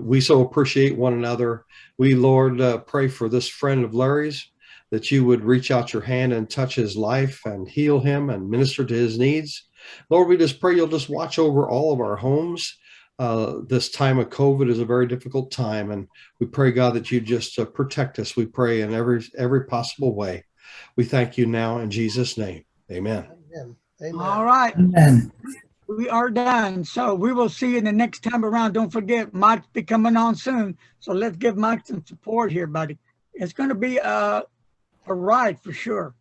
we so appreciate one another. We, Lord, pray for this friend of Larry's, that you would reach out your hand and touch his life and heal him and minister to his needs. Lord, we just pray you'll just watch over all of our homes. This time of COVID is a very difficult time, and we pray, God, that you just protect us. We pray in every possible way. We thank you now in Jesus' name. Amen. Amen. Amen. All right. Amen. We are done. So we will see you the next time around. Don't forget, Mike's be coming on soon. So let's give Mike some support here, buddy. It's going to be a ride for sure.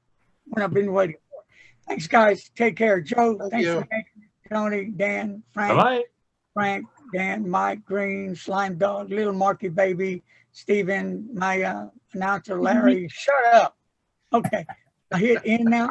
What I've been waiting for. Thanks, guys. Take care. Joe, thanks for making it. Tony, Dan, Frank. Bye-bye. Frank, Dan, Mike, Green, Slime Dog, Little Marky Baby, Stephen, my announcer, Larry. Shut up. Okay. I hit end now.